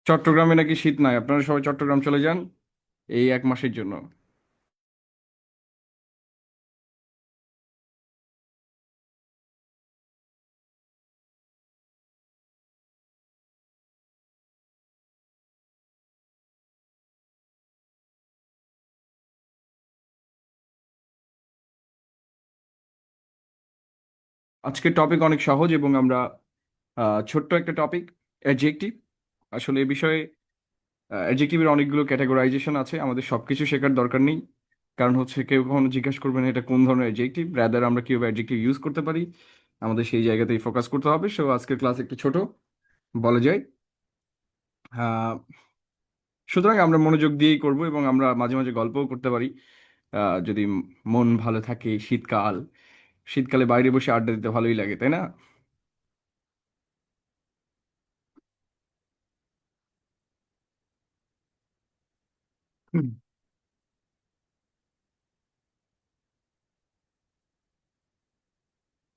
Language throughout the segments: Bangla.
চট্টগ্রামে নাকি শীত নাই, আপনারা সবাই চট্টগ্রাম চলে যান এই 1 মাসের জন্য। আজকের টপিক অনেক সহজ এবং আমরা ছোট্ট একটা টপিক, অ্যাডজেক্টিভ। আসলে এ বিষয়ে অ্যাডজেক্টিভের অনেকগুলো ক্যাটাগরাইজেশন আছে, আমাদের সবকিছু শেখার দরকার নেই। কারণ হচ্ছে কেউ কখনো জিজ্ঞাসা করবেন এটা কোন ধরনের অ্যাডজেক্টিভ, রাদার আমরা কিভাবে অ্যাডজেক্টিভ ইউজ করতে পারি, আমাদের সেই জায়গাতেই ফোকাস করতে হবে। সো আজকের ক্লাস একটু ছোট বলা যায়। আহ, সুতরাং আমরা মনোযোগ দিয়েই করব এবং আমরা মাঝে মাঝে গল্পও করতে পারি। যদি মন ভালো থাকে, শীতকাল, শীতকালে বাইরে বসে আড্ডা দিতে ভালোই লাগে, তাই না? হুম।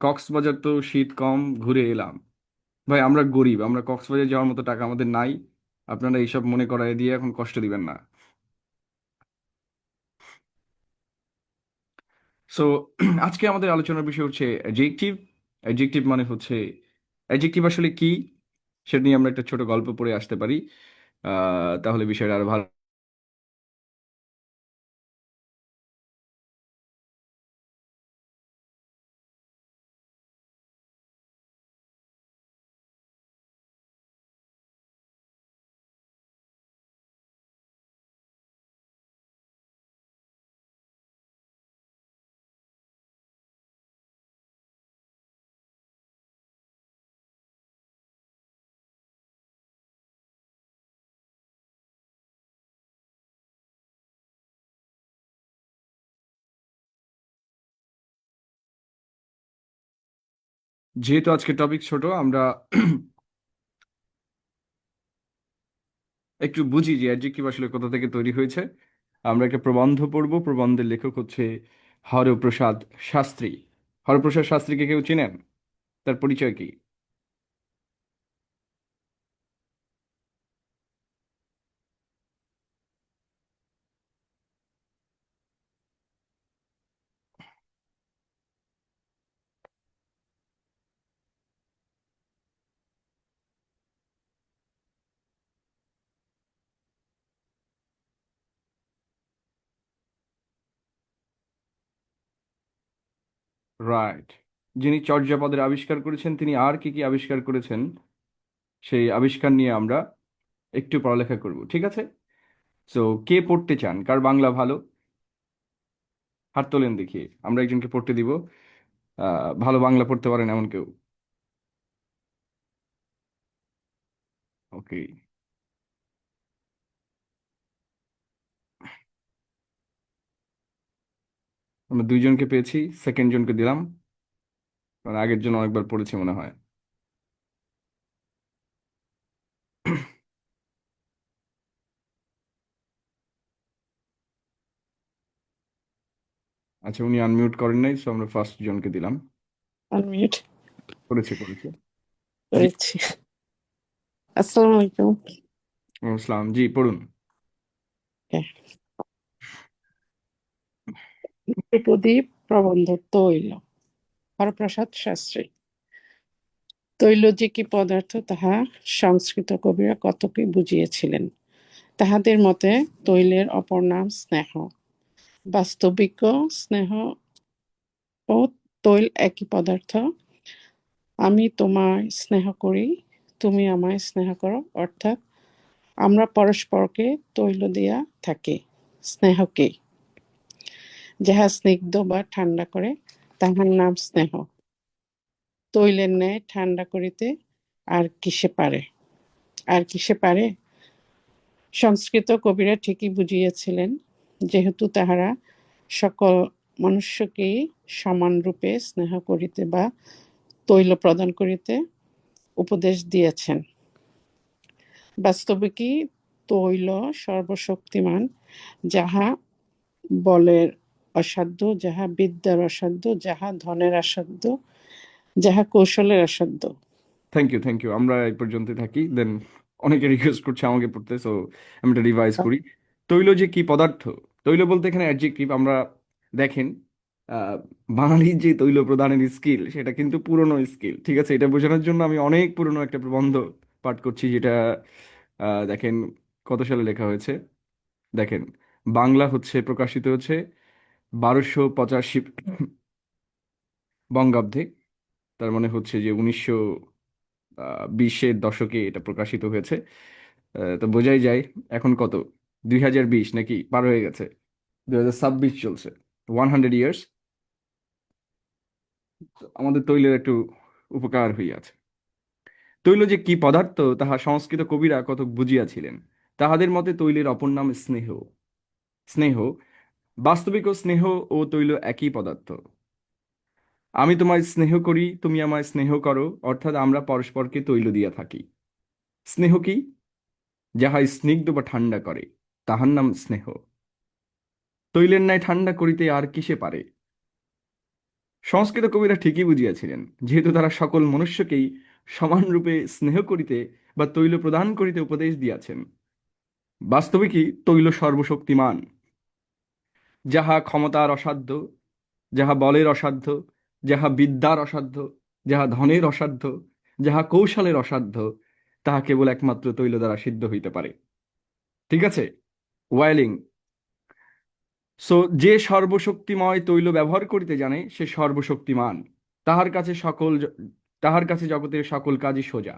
কক্সবাজার তো শীত কম, ঘুরে এলাম। ভাই আমরা গরিব, আমরা কক্সবাজার যাওয়ার মতো টাকা আমাদের নাই। আপনারা এইসব মনে করায় দিয়ে এখন কষ্ট দিবেন না। সো আজকে আমাদের আলোচনার বিষয় হচ্ছে অ্যাডজেক্টিভ। অ্যাডজেক্টিভ মানে হচ্ছে, অ্যাডজেক্টিভ আসলে কি সেটা নিয়ে আমরা একটা ছোট গল্প পড়ে আসতে পারি। তাহলে বিষয়টা আরো ভালো। যেহেতু আজকে টপিক ছোট, আমরা একটু বুঝি যে অ্যাডজেক্টিভ আসলে কোথা থেকে তৈরি হয়েছে। আমরা একটা প্রবন্ধ পড়ব, প্রবন্ধের লেখক হচ্ছে হরপ্রসাদ শাস্ত্রী। হরপ্রসাদ শাস্ত্রীকে কেউ চেনেন? তার পরিচয় কি? রাইট। যিনি চর্যাপদের আবিষ্কার করেছেন, তিনি আর কি কি আবিষ্কার করেছেন সেই আবিষ্কার নিয়ে আমরা একটু পড়ালেখা করব, ঠিক আছে? তো কে পড়তে চান, কার বাংলা ভালো? হাত তোলেন দেখি, আমরা একজনকে পড়তে দিব। ভালো বাংলা পড়তে পারেন এমন কেউ? ওকে, আমরা দুইজনকে পেয়েছি, সেকেন্ড জনকে দিলাম, কারণ আগের জন অনেকবার পড়েছি মনে হয়। আচ্ছা, উনি আনমিউট করেন নাই, সো আমরা ফার্স্ট জনকে দিলাম। আনমিউট করেছে করেছে। জি। করেছি। আসসালামু আলাইকুম। ইসলাম জি, পড়ুন। প্রদীপ প্রবন্ধ তৈল। হরপ্রসাদ শাস্ত্রী। তৈল যে কি পদার্থ তাহা সংস্কৃত কবিরা কতকই বুঝিয়েছিলেন। তাহাদের মতে তৈলের অপর নাম স্নেহ। বাস্তবিক স্নেহ ও তৈল একই পদার্থ। আমি তোমায় স্নেহ করি, তুমি আমায় স্নেহ করো, অর্থাৎ আমরা পরস্পরকে তৈল দিয়া থাকি। স্নেহকে যাহা স্নিগ্ধ বা ঠান্ডা করে তাহার নাম স্নেহ। তৈলের ন্যায় ঠান্ডা করিতে আর কিসে পারে? আর কিসে পারে? সংস্কৃত কবিরা ঠিকই বুঝিয়েছিলেন, যেহেতু তাহারা সকল মনুষ্যকেই সমানরূপে স্নেহ করিতে বা তৈল প্রদান করিতে উপদেশ দিয়েছেন। বাস্তবিকই তৈল সর্বশক্তিমান, যাহা বলের অসাধ্য, যাহা বিদ্যার অসাধ্য, যাহা ধনের অসাধ্য, যাহা কৌশলের অসাধ্য। থ্যাংক ইউ থ্যাংক ইউ, আমরা এই পর্যন্ত থাকি দেন। অনেকে রিকোয়েস্ট করছে আমাকে পড়তে, সো আমি এটা রিভাইজ করি। তৈল যে কি পদার্থ, তৈল বলতে এখানে অ্যাডজেক্টিভ। আমরা দেখেন, আহ, বাঙালির যে তৈল প্রদানের স্কিল সেটা কিন্তু পুরনো স্কিল, ঠিক আছে? এটা বোঝানোর জন্য আমি অনেক পুরনো একটা প্রবন্ধ পাঠ করছি, যেটা দেখেন কত সালে লেখা হয়েছে। দেখেন, বাংলা হচ্ছে প্রকাশিত হচ্ছে 1285 বঙ্গাব্দে। তার মানে হচ্ছে যে 1920-এর দশকে এটা প্রকাশিত হয়েছে। তো বোঝাই যায় এখন কত, 2020 নাকি পার হয়ে গেছে, 2026 চলছে, 100 ইয়ার্স। আমাদের তৈলের একটু উপকার হইয়াছে। তৈল যে কি পদার্থ তাহা সংস্কৃত কবিরা কত বুঝিয়াছিলেন। তাহাদের মতে তৈলের অপর নাম স্নেহ। স্নেহ, বাস্তবিক স্নেহ ও তৈল একই পদার্থ। আমি তোমায় স্নেহ করি, তুমি আমায় স্নেহ করো, অর্থাৎ আমরা পরস্পরকে তৈল দিয়া থাকি। স্নেহ কি? যাহা স্নিগ্ধ বা ঠান্ডা করে, তাহার নাম স্নেহ। তৈলের ন্যায় ঠান্ডা করিতে আর কিসে পারে? সংস্কৃত কবিরা ঠিকই বুঝিয়াছিলেন, যেহেতু তারা সকল মনুষ্যকেই সমানরূপে স্নেহ করিতে বা তৈল প্রদান করিতে উপদেশ দিয়াছেন। বাস্তবিকই তৈল সর্বশক্তিমান, যাহা ক্ষমতার অসাধ্য, যাহা বলের অসাধ্য, যাহা বিদ্যার অসাধ্য, যাহা ধনের অসাধ্য, যাহা কৌশলের অসাধ্য, তাহা কেবল একমাত্র তৈল দ্বারা সিদ্ধ হইতে পারে। ঠিক আছে? ওয়াইলিং। সো যে সর্বশক্তিময় তৈল ব্যবহার করিতে জানে সে সর্বশক্তিমান। তাহার কাছে তাহার কাছে জগতের সকল কাজই সোজা।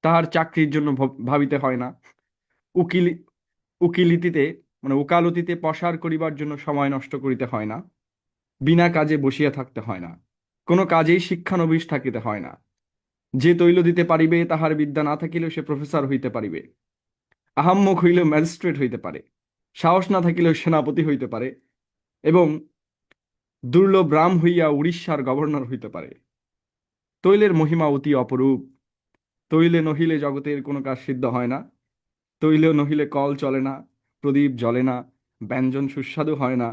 তাহার চাকরির জন্য ভাবিতে হয় না। উকিল উকিলিতিতে মানে ওকালতিতে পসার করিবার জন্য সময় নষ্ট করিতে হয় না। বিনা কাজে বসিয়া থাকতে হয় না। কোনো কাজেই শিক্ষানবিশ থাকিতে হয় না। যে তৈল দিতে পারিবে তাহার বিদ্যা না থাকিলেও সে প্রফেসর হইতে পারিবে। আহাম্মক হইলেও ম্যাজিস্ট্রেট হইতে পারে। সাহস না থাকিলেও সেনাপতি হইতে পারে, এবং দুর্লভ রাম হইয়া উড়িষ্যার গভর্নর হইতে পারে। তৈলের মহিমা অতি অপরূপ। তৈলে নহিলে জগতের কোনো কাজ সিদ্ধ হয় না। তৈলে নহিলে কল চলে না, প্রদীপ জ্বলে না, ব্যঞ্জন সুস্বাদু হয় না,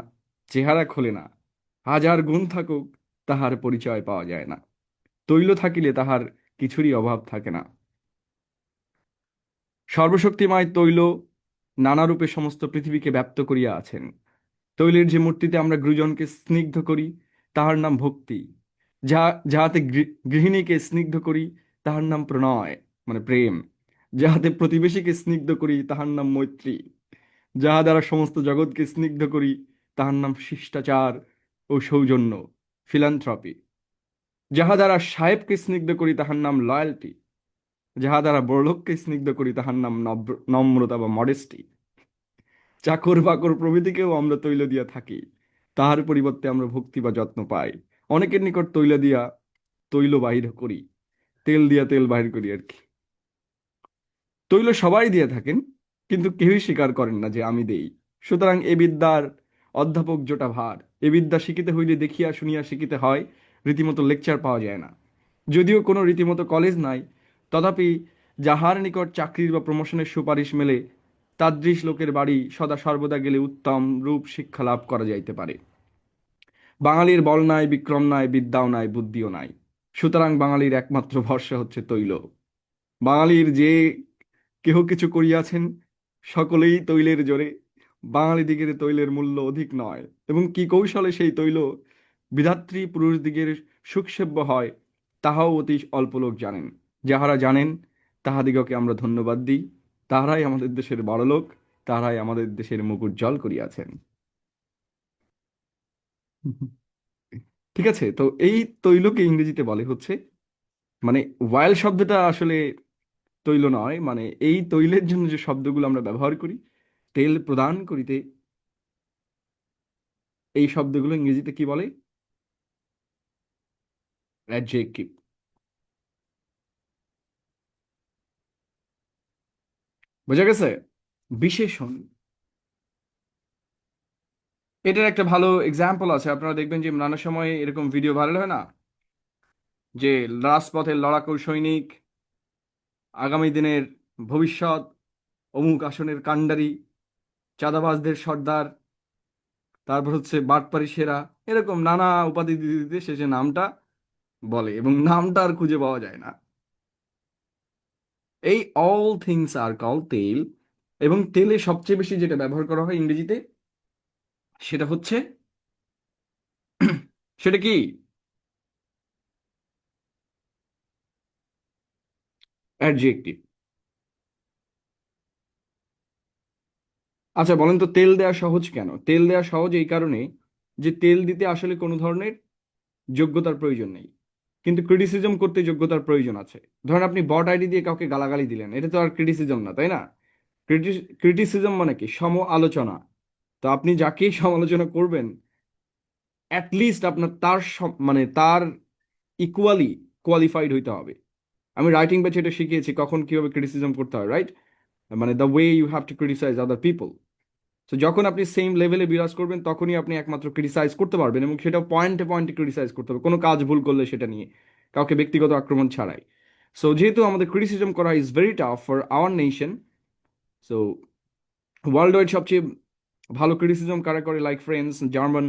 চেহারা খোলে না। হাজার গুণ থাকুক, তাহার পরিচয় পাওয়া যায় না। তৈল থাকিলে তাহার কিছুরই অভাব থাকে না। সর্বশক্তিময় তৈল নানারূপে সমস্ত পৃথিবীকে ব্যপ্ত করিয়া আছেন। তৈলের যে মূর্তিতে আমরা গুরুজনকে স্নিগ্ধ করি তাহার নাম ভক্তি। যাহাতে গৃহিণীকে স্নিগ্ধ করি তাহার নাম প্রণয়, মানে প্রেম। যাহাতে প্রতিবেশীকে স্নিগ্ধ করি তাহার নাম মৈত্রী। যাহা দ্বারা সমস্ত জগৎকে স্নিগ্ধ করি তাহার নাম শিষ্টাচার ও সৌজন্য, ফিলান্থ্রপি। যাহা দ্বারা সাহেবকে স্নিগ্ধ করি তাহার নাম লয়্যালটি। যাহা দ্বারা বড়লোককে স্নিগ্ধ করি তাহার নাম নম্রতা বা মডেস্টি। চাকর বাকর প্রভৃতিকেও আমরা তৈল দিয়া থাকি, তাহার পরিবর্তে আমরা ভক্তি বা যত্ন পাই। অনেকের নিকট তৈল দিয়া তৈল বাহির করি, তেল দিয়া তেল বাহির করি আর কি। তৈল সবাই দিয়ে থাকেন, কিন্তু কেউই স্বীকার করেন না যে আমি দেই। সুতরাং এ বিদ্যার অধ্যাপক জোটা ভার। এ বিদ্যা শিখিতে হইলে দেখিয়া শুনিয়া শিখিতে হয়, রীতিমতো লেকচার পাওয়া যায় না। যদিও কোনো রীতিমতো কলেজ নাই, তথাপি যাহার নিকট চাকরির বা প্রমোশনের সুপারিশ মেলে, তাদৃশ লোকের বাড়ি সদা সর্বদা গেলে উত্তম রূপ শিক্ষা লাভ করা যাইতে পারে। বাঙালির বল নাই, বিক্রম নাই, বিদ্যাও নাই, বুদ্ধিও নাই। সুতরাং বাঙালির একমাত্র ভরসা হচ্ছে তৈল। বাঙালির যে কেহ কিছু করিয়াছেন, সকলেই তৈলের জোরে। বাঙালি দিগের তৈলের মূল্য অধিক নয়, এবং কি কৌশলে সেই তৈল বিধাত্রী পুরুষ দিগের সুখসেব্য হয় তাহাও অতি অল্প লোক জানেন। যাহারা জানেন তাহাদিগকে আমরা ধন্যবাদ দিই। তাহারাই আমাদের দেশের বড়লোক, তাহারাই আমাদের দেশের মুখ উজ্জ্বল করিয়াছেন। ঠিক আছে? তো এই তৈলকে ইংরেজিতে বলে হচ্ছে, মানে ওয়াইল শব্দটা আসলে তৈল নয়, মানে এই তৈলের জন্য যে শব্দগুলো আমরা ব্যবহার করি তেল প্রদান করিতে, এই শব্দগুলো ইংরেজিতে কি বলে? অ্যাডজেক্টিভ। বোঝা গেছে? বিশেষণ। এটার একটা ভালো এক্সাম্পল আছে, আপনারা দেখবেন যে নানা সময় এরকম ভিডিও ভাইরাল হয় না, যে রাজপথের লড়াকু সৈনিক, আগামী দিনের ভবিষ্যৎ, অমুক আসনের কাণ্ডারি, চাঁদাবাজদের সর্দার, তারপর হচ্ছে বাটপারি সেরা, এরকম নানা উপাধি দিতে দিতে শেষে নামটা বলে, এবং নামটা আর খুঁজে পাওয়া যায় না। এই অল থিংস আর কল তেল, এবং তেলে সবচেয়ে বেশি যেটা ব্যবহার করা হয় ইংরেজিতে সেটা হচ্ছে সেটা কি? অ্যাডজেক্টিভ। আচ্ছা বলেন তো, তেল দেওয়া সহজ কেন? তেল দেওয়া সহজ এই কারণে যে তেল দিতে আসলে কোনো ধরনের যোগ্যতার প্রয়োজন নেই, কিন্তু ক্রিটিসিজম করতে যোগ্যতার প্রয়োজন আছে। ধরেন আপনি বট আইডি দিয়ে কাউকে গালাগালি দিলেন, এটা তো আর ক্রিটিসিজম না, তাই না? ক্রিটিসিজম মানে কি? সম আলোচনা। তো আপনি যাকেই সমালোচনা করবেন, অ্যাটলিস্ট আপনার তার মানে তার ইকুয়ালি কোয়ালিফাইড হইতে হবে। আমি রাইটিং ব্যাচে এটা শিখিয়েছি কখন কিভাবে ক্রিটিসিজম করতে হয়, রাইট? মানে the way you have to criticise other people. তো যখন আপনি সেম লেভেলে বিরাজ করবেন তখনই আপনি একমাত্র ক্রিটিসাইজ করতে পারবেন, এবং সেটা পয়েন্টে পয়েন্টে ক্রিটিসাইজ করতে হবে, কোনো কাজ ভুল করলে সেটা নিয়ে, কাউকে ব্যক্তিগত আক্রমণ ছাড়াই। সো যেহেতু আমাদের ক্রিটিসিজম করা is very tough for our nation, so world wide সবচেয়ে ভালো ক্রিটিসিজম কারা করে? লাইক ফ্রেন্স, জার্মান,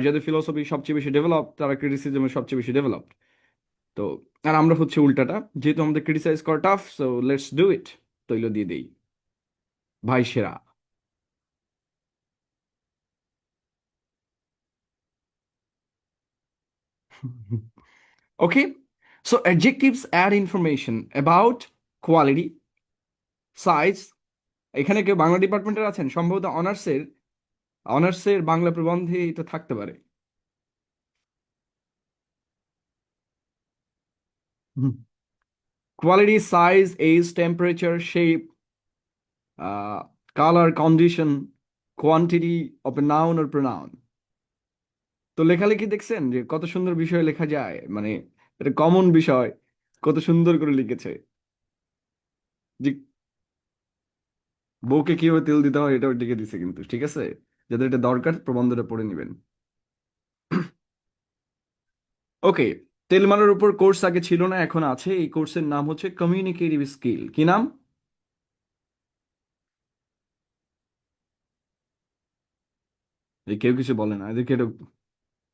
যাদের ফিলোসফি সবচেয়ে বেশি ডেভেলপ, তারা ক্রিটিসিজমে সবচেয়ে বেশি ডেভেলপড। তো আর আমরা হচ্ছে উল্টাটা, যেহেতু আমাদের ক্রিটিসাইজ করা tough, so let's do it. তৈল দিয়ে দেই, ভাই সেরা। Okay, so adjectives add information about quality, size. এখানে কেউ বাংলা ডিপার্টমেন্টের আছেন? সম্ভবত অনার্সের বাংলা প্রবন্ধে এটা থাকতে পারে। Quality, size, age, temperature, shape, colour, condition, quantity of a noun or pronoun. তো লেখালেখি দেখছেন যে কত সুন্দর বিষয় লেখা যায়, মানে এটা কমন বিষয়, কত সুন্দর করে লিখেছে। যে বউকে কিভাবে তেল দিতে হয় এটাও লিখে দিছে কিন্তু, ঠিক আছে? যাদের এটা দরকার প্রবন্ধটা পড়ে নেবেন। ওকে, তেল মারার উপর কোর্স আগে ছিল না, এখন আছে। এই কোর্সের নাম হচ্ছে কমিউনিকেটিভ স্কিল। কি নাম? এই কেউ কিছু বলে না, এদেরকে একটু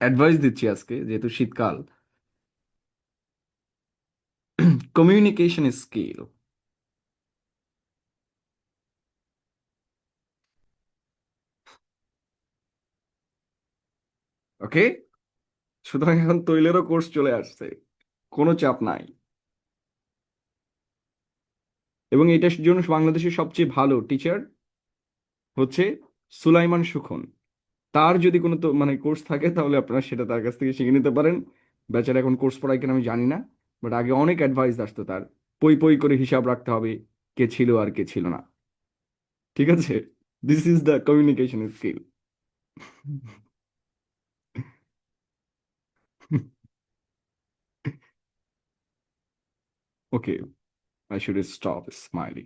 অ্যাডভাইস দিচ্ছি আজকে যেহেতু শীতকাল। Communication skill. ওকে, সুতরাং এখন তৈলেরও কোর্স চলে আসছে, কোনো চাপ নাই। এবং এটার জন্য বাংলাদেশের সবচেয়ে ভালো টিচার হচ্ছে সুলাইমান সুখন। তার যদি কোনো তো মানে কোর্স থাকে তাহলে আপনারা সেটা তার কাছ থেকে শিখে নিতে পারেন। বেচারা এখন কোর্স পড়ায় কিনা আমি জানি না, বাট আগে অনেক অ্যাডভাইস আসতো তার। পই পই করে হিসাব রাখতে হবে কে ছিল আর কে ছিল না, ঠিক আছে? This is the communication skill. Okay, I should stop smiling.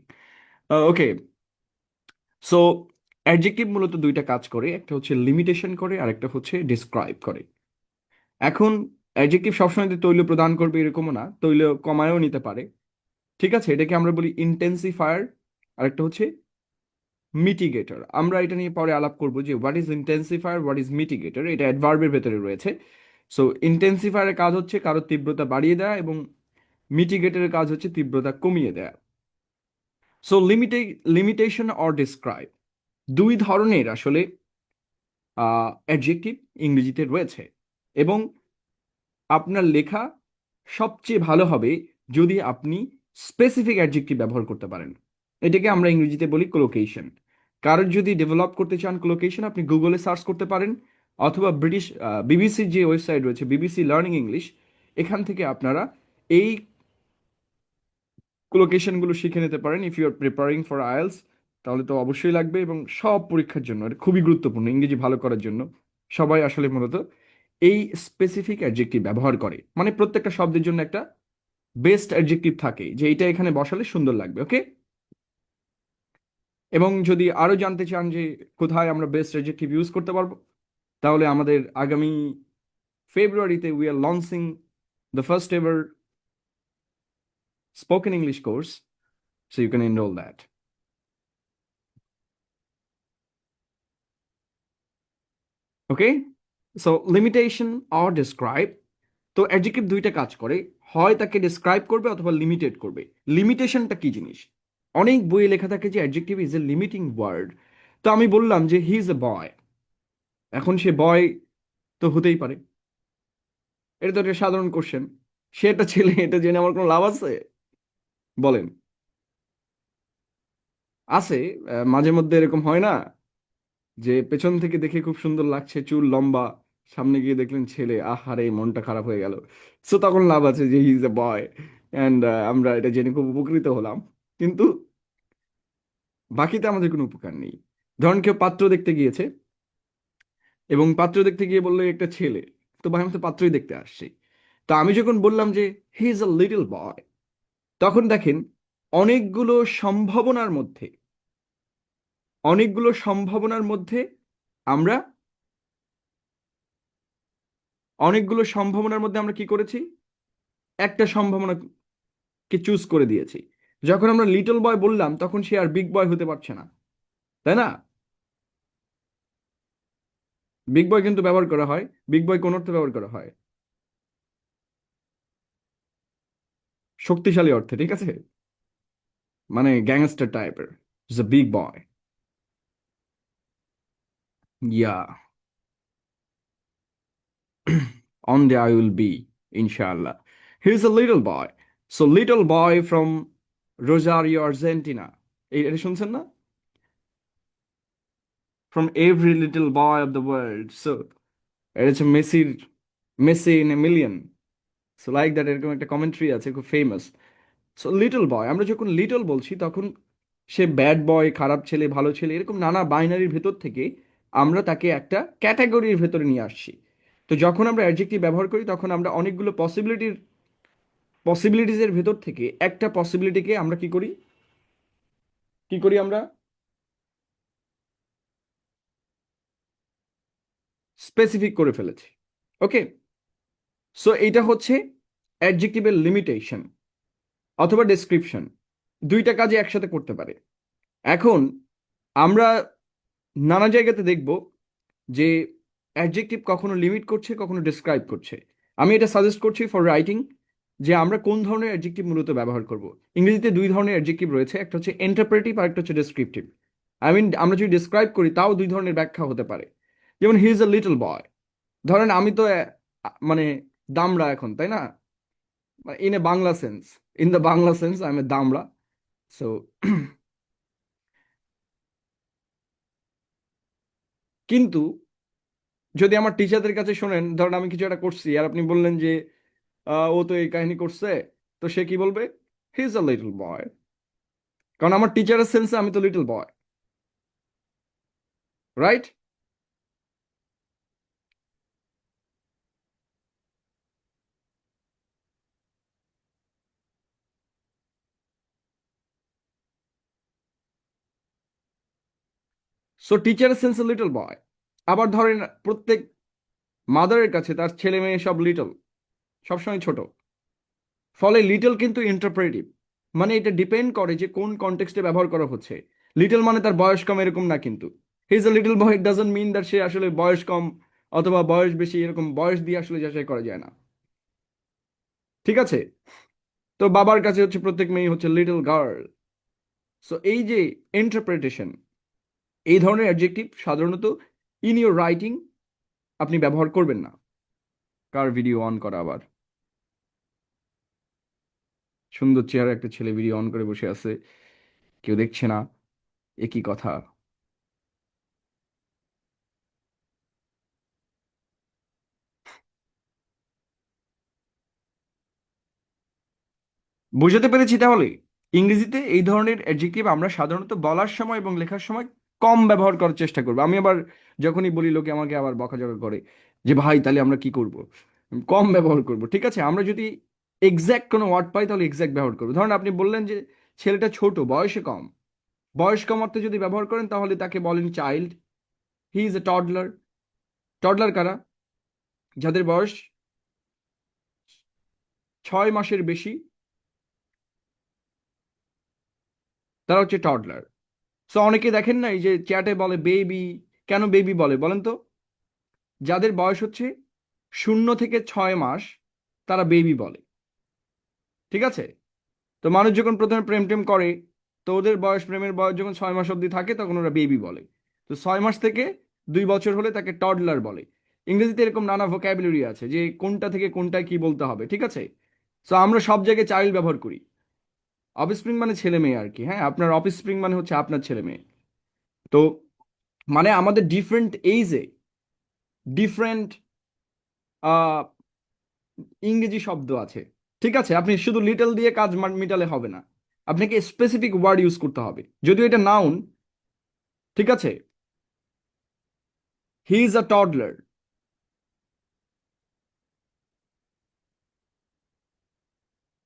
Okay, so adjective মূলত দুইটা কাজ করে, একটা হচ্ছে লিমিটেশন করে আর একটা হচ্ছে ডিসক্রাইব করে। এখন অ্যাডজেক্টিভ সবসময় যে তৈল প্রদান করবে এরকমও না, তৈল কমায়ও নিতে পারে, ঠিক আছে? এটাকে আমরা বলি ইন্টেন্সিফায়ার, আর একটা হচ্ছে মিটিগেটর। আমরা এটা নিয়ে পরে আলাপ করব যে what is intensifier, what is mitigator, এটা অ্যাডভার্বের ভেতরে রয়েছে। সো ইন্টেন্সিফায়ারের কাজ হচ্ছে কারোর তীব্রতা বাড়িয়ে দেওয়া, এবং মিটিগেটরের কাজ হচ্ছে তীব্রতা কমিয়ে দেওয়া। সো লিমিটেশন অর ডিসক্রাইব, দুই ধরনের আসলে অ্যাডজেক্টিভ ইংরেজিতে রয়েছে, এবং আপনার লেখা সবচেয়ে ভালো হবে যদি আপনি স্পেসিফিক অ্যাডজেক্টিভ ব্যবহার করতে পারেন। এটাকে আমরা ইংরেজিতে বলি কোলোকেশন। কারোর যদি ডেভেলপ করতে চান কোলোকেশন, আপনি গুগলে সার্চ করতে পারেন, অথবা বিবিসির যে ওয়েবসাইট রয়েছে, বিবিসি লার্নিং ইংলিশ, এখান থেকে আপনারা এই কোলোকেশনগুলো শিখে নিতে পারেন। If you are preparing for IELTS, তাহলে তো অবশ্যই লাগবে, এবং সব পরীক্ষার জন্য এটা খুবই গুরুত্বপূর্ণ ইংরেজি ভালো করার জন্য। সবাই আসলে মূলত এই স্পেসিফিক অ্যাডজেক্টিভ ব্যবহার করে, মানে প্রত্যেকটা শব্দের জন্য একটা বেস্ট অ্যাডজেক্টিভ থাকে যে এটা এখানে বসালে সুন্দর লাগবে। ওকে, এবং যদি আরো জানতে চান যে কোথায় আমরা বেস্ট অ্যাডজেক্টিভ ইউজ করতে পারবো, তাহলে আমাদের আগামী ফেব্রুয়ারিতে we are launching the first ever spoken English course, so you can enroll that. Okay, so limitation or describe. তো অ্যাডজেক্টিভ দুইটা কাজ করে, হয় তাকে ডিসক্রাইব করবে অথবা লিমিটেড করবে। লিমিটেশনটা কি জিনিস? অনেক বইয়ে লেখা থাকে যে adjective is a limiting word. তো আমি বললাম যে হি ইজ এ বয়, এখন সে বয় তো হতেই পারে, এটা তো একটা সাধারণ কোশ্চেন। সে একটা ছেলে, এটা জেনে আমার কোনো লাভ আছে? বলেন। আছে। মাঝে মধ্যে এরকম হয় না যে পেছন থেকে দেখে খুব সুন্দর লাগছে, চুল লম্বা, সামনে গিয়ে দেখলেন ছেলে, আহারে মনটা খারাপ হয়ে গেল। সো তখন লাভ আছে যে হি ইজ এ বয়, অ্যান্ড আমরা এটা জেনে খুব উপকৃত হলাম। কিন্তু বাকিতে আমাদের কোনো উপকার নেই। ধরেন কেউ পাত্র দেখতে গিয়েছে, এবং পাত্র দেখতে গিয়ে বললো একটা ছেলে, তো ভাই আমি তো পাত্রই দেখতে আসছি। তো আমি যখন বললাম যে হি ইজ আ লিটল বয়, তখন দেখেন অনেকগুলো সম্ভাবনার মধ্যে, অনেকগুলো সম্ভাবনার মধ্যে আমরা আমরা কি করেছি? একটা সম্ভাবনাকে চুজ করে দিয়েছি। যখন আমরা লিটল বয় বললাম তখন সে আর বিগ বয় হতে পারছে না, তাই না? বিগ বয় কিন্তু ব্যবহার করা হয়, বিগ বয় কোন অর্থে ব্যবহার করা হয়? শক্তিশালী অর্থে, ঠিক আছে? মানে গ্যাংস্টার টাইপের, is a big boy. Yeah, on the I will be, inshallah. He's a little boy. So little boy from Rosario, Argentina. এটা শুনছেন না? From every little boy of the world. So এটা হচ্ছে মেসির, Messi in a million. So like that, এরকম একটা কমেন্ট্রি আছে খুব ফেমাস। সো লিটল বয়, আমরা যখন লিটল বলছি তখন সে ব্যাড বয়, খারাপ ছেলে, ভালো ছেলে, এরকম নানা বাইনারির ভেতর থেকে আমরা তাকে একটা ক্যাটাগরির ভেতরে নিয়ে আসছি। তো যখন আমরা অ্যাডজেক্টিভ ব্যবহার করি তখন আমরা অনেকগুলো পসিবিলিটিজের ভেতর থেকে একটা পসিবিলিটিকে আমরা কি করি, আমরা স্পেসিফিক করে ফেলেছি। ওকে, সো এইটা হচ্ছে অ্যাডজেক্টিভের লিমিটেশন অথবা ডেসক্রিপশন, দুইটা কাজে একসাথে করতে পারে। এখন আমরা নানা জায়গাতে দেখব যে অ্যাডজেক্টিভ কখনো লিমিট করছে, কখনো ডিসক্রাইব করছে। আমি এটা সাজেস্ট করছি ফর রাইটিং, যে আমরা কোন ধরনের অ্যাডজেক্টিভ মূলত ব্যবহার করব। ইংরেজিতে দুই ধরনের অ্যাডজেক্টিভ রয়েছে, একটা হচ্ছে ইন্টারপ্রেটিভ আর একটা হচ্ছে ডেসক্রিপটিভ। আই মিন আমরা যদি ডিসক্রাইব করি তাও দুই ধরনের ব্যাখ্যা হতে পারে। যেমন হি ইজ আ লিটল বয়, ধরেন আমি তো মানে দামড়া এখন, তাই না? In a Bangla sense, in the Bangla sense I am a দামড়া। সো কিন্তু যদি আমার টিচারদের কাছে শোনেন, ধরেন আমি কিছু একটা করছি আর আপনি বললেন যে ও তো এই কাহিনী করছে, তো সে কি বলবে? হি ইজ আ লিটল বয়। কারণ আমার টিচারের সেন্সে আমি তো লিটল বয়, রাইট? সো টিচারের সেন্সে লিটল বয়। আবার ধরেন প্রত্যেক মাদারের কাছে তার ছেলে মেয়ে সব লিটল, সবসময় ছোট। ফলে লিটল কিন্তু ইন্টারপ্রেটিভ, মানে এটা ডিপেন্ড করে যে কোন কনটেক্সটে ব্যবহার করা হচ্ছে। লিটল মানে তার বয়স কম এরকম না কিন্তু। He is a little boy, it doesn't mean that সে আসলে বয়স কম অথবা বয়স বেশি, এরকম বয়স দিয়ে আসলে যাচাই করা যায় না, ঠিক আছে? তো বাবার কাছে হচ্ছে প্রত্যেক মেয়ে হচ্ছে লিটল গার্ল। সো এই যে ইন্টারপ্রিটেশন, এই ধরনের অ্যাডজেক্টিভ সাধারণত ইন ইউর রাইটিং আপনি ব্যবহার করবেন না। কার ভিডিও অন করা আবার? সুন্দর চেহারা একটা ছেলে ভিডিও অন করে বসে আছে, কেউ দেখছে না, একই কথা। বুঝাতে পেরেছি তাহলে? ইংরেজিতে এই ধরনের অ্যাডজেক্টিভ আমরা সাধারণত বলার সময় এবং লেখার সময় কম ব্যবহার করার চেষ্টা করবো। আমি আবার যখনই বলি লোকে আমাকে আবার বকাঝকা করে যে ভাই তাহলে আমরা কি করব, কম ব্যবহার করব। ঠিক আছে, আমরা যদি এক্স্যাক্ট কোনো ওয়ার্ড পাই তাহলে এক্স্যাক্ট ব্যবহার করবো। ধরেন আপনি বললেন যে ছেলেটা ছোট, বয়সে কম, বয়স কম অর্থে যদি ব্যবহার করেন তাহলে তাকে বলেন child. He is A toddler. Toddler কারা? যাদের বয়স 6 মাসের বেশি, তারা হচ্ছে টডলার। সো অনেকে দেখেন না এই যে চ্যাটে বলে বেবি, কেন বেবি বলে বলেন তো? যাদের বয়স হচ্ছে 0 থেকে 6 মাস তারা বেবি বলে। ঠিক আছে? তো মানুষ যখন প্রথমে প্রেম টেম করে, তো ওদের বয়স, প্রেমের বয়স যখন 6 মাস অবধি থাকে তখন ওরা বেবি বলে। তো 6 মাস থেকে 2 বছর হলে তাকে টডলার বলে। ইংরেজিতে এরকম নানা ভোক্যাবুলারি আছে যে কোনটা থেকে কোনটায় কি বলতে হবে, ঠিক আছে? সো আমরা সব জায়গায় চাইল্ড ব্যবহার করি। অফস্প্রিং মানে ছেলে মেয়ে আর কি, হ্যাঁ, আপনার অফস্প্রিং মানে হচ্ছে আপনার ছেলে মেয়ে। তো মানে আমাদের ডিফারেন্ট এইজে ডিফারেন্ট ইংরেজি শব্দ আছে, ঠিক আছে? আপনি শুধু লিটল দিয়ে কাজ মিটালে হবে না, আপনাকে স্পেসিফিক ওয়ার্ড ইউজ করতে হবে। যদিও এটা নাউন, ঠিক আছে? হি ইজ আ টডলার।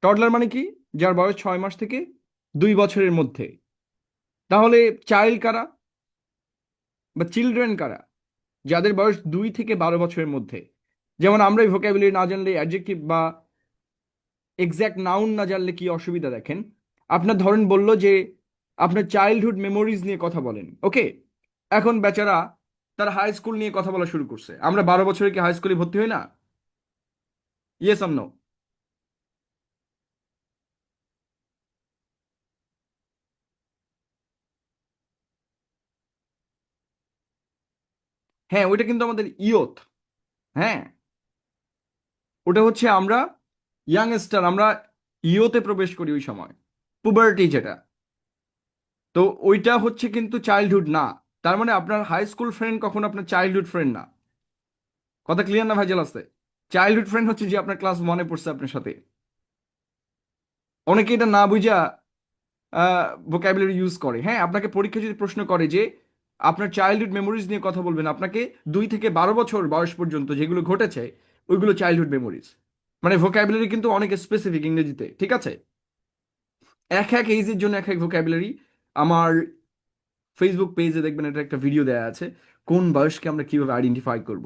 টডলার মানে কি? যার বয়স 6 মাস থেকে 2 বছরের মধ্যে। তাহলে চাইল্ড কারা বা চিলড্রেন কারা? যাদের বয়স 2 থেকে 12 বছরের মধ্যে। যেমন আমরা এই ভোকাবুলারি না জানলে, অ্যাডজেক্টিভ বা এক্স্যাক্ট নাউন না জানলে কি অসুবিধা দেখেন। আপনার ধরেন বলল যে আপনার চাইল্ডহুড মেমোরিজ নিয়ে কথা বলেন, ওকে? এখন বেচারা তার হাই স্কুল নিয়ে কথা বলা শুরু করছে। আমরা 12 বছরে কি হাই স্কুলে ভর্তি হই না? Yes or no? হ্যাঁ, ওইটা কিন্তু আমাদের ইয়থ। হ্যাঁ, ওটা হচ্ছে আমরা ইয়াংস্টার, আমরা ইয়তে প্রবেশ করি ওই সময়, পুবার্টি যেটা। তো ওইটা হচ্ছে কিন্তু চাইল্ডহুড না। তার মানে আপনার হাই স্কুল ফ্রেন্ড কখনো আপনার চাইল্ডহুড ফ্রেন্ড না। কথা ক্লিয়ার না ভাইজাল আছে? চাইল্ডহুড ফ্রেন্ড হচ্ছে যে আপনার ক্লাস 1-এ পড়ছে আপনার সাথে। অনেকে এটা না বুঝা ভোকাবুলারি ইউজ করে। হ্যাঁ, আপনাকে পরীক্ষা যদি প্রশ্ন করে যে আপনার চাইল্ডহুড মেমোরিজ নিয়ে কথা বলবেন, আপনাকে 2 থেকে 12 বছর বয়স পর্যন্ত যেগুলো ঘটেছে ওইগুলো চাইল্ডহুড মেমোরিজ। মানে ভোকাবুলারি কিন্তু অনেক স্পেসিফিক ইংরেজিতে, ঠিক আছে? এক এক এইজের জন্য এক এক ভোকাবুলারি। আমার ফেসবুক পেজে দেখবেন এটা একটা ভিডিও দেওয়া আছে, কোন বয়সকে আমরা কিভাবে আইডেন্টিফাই করব।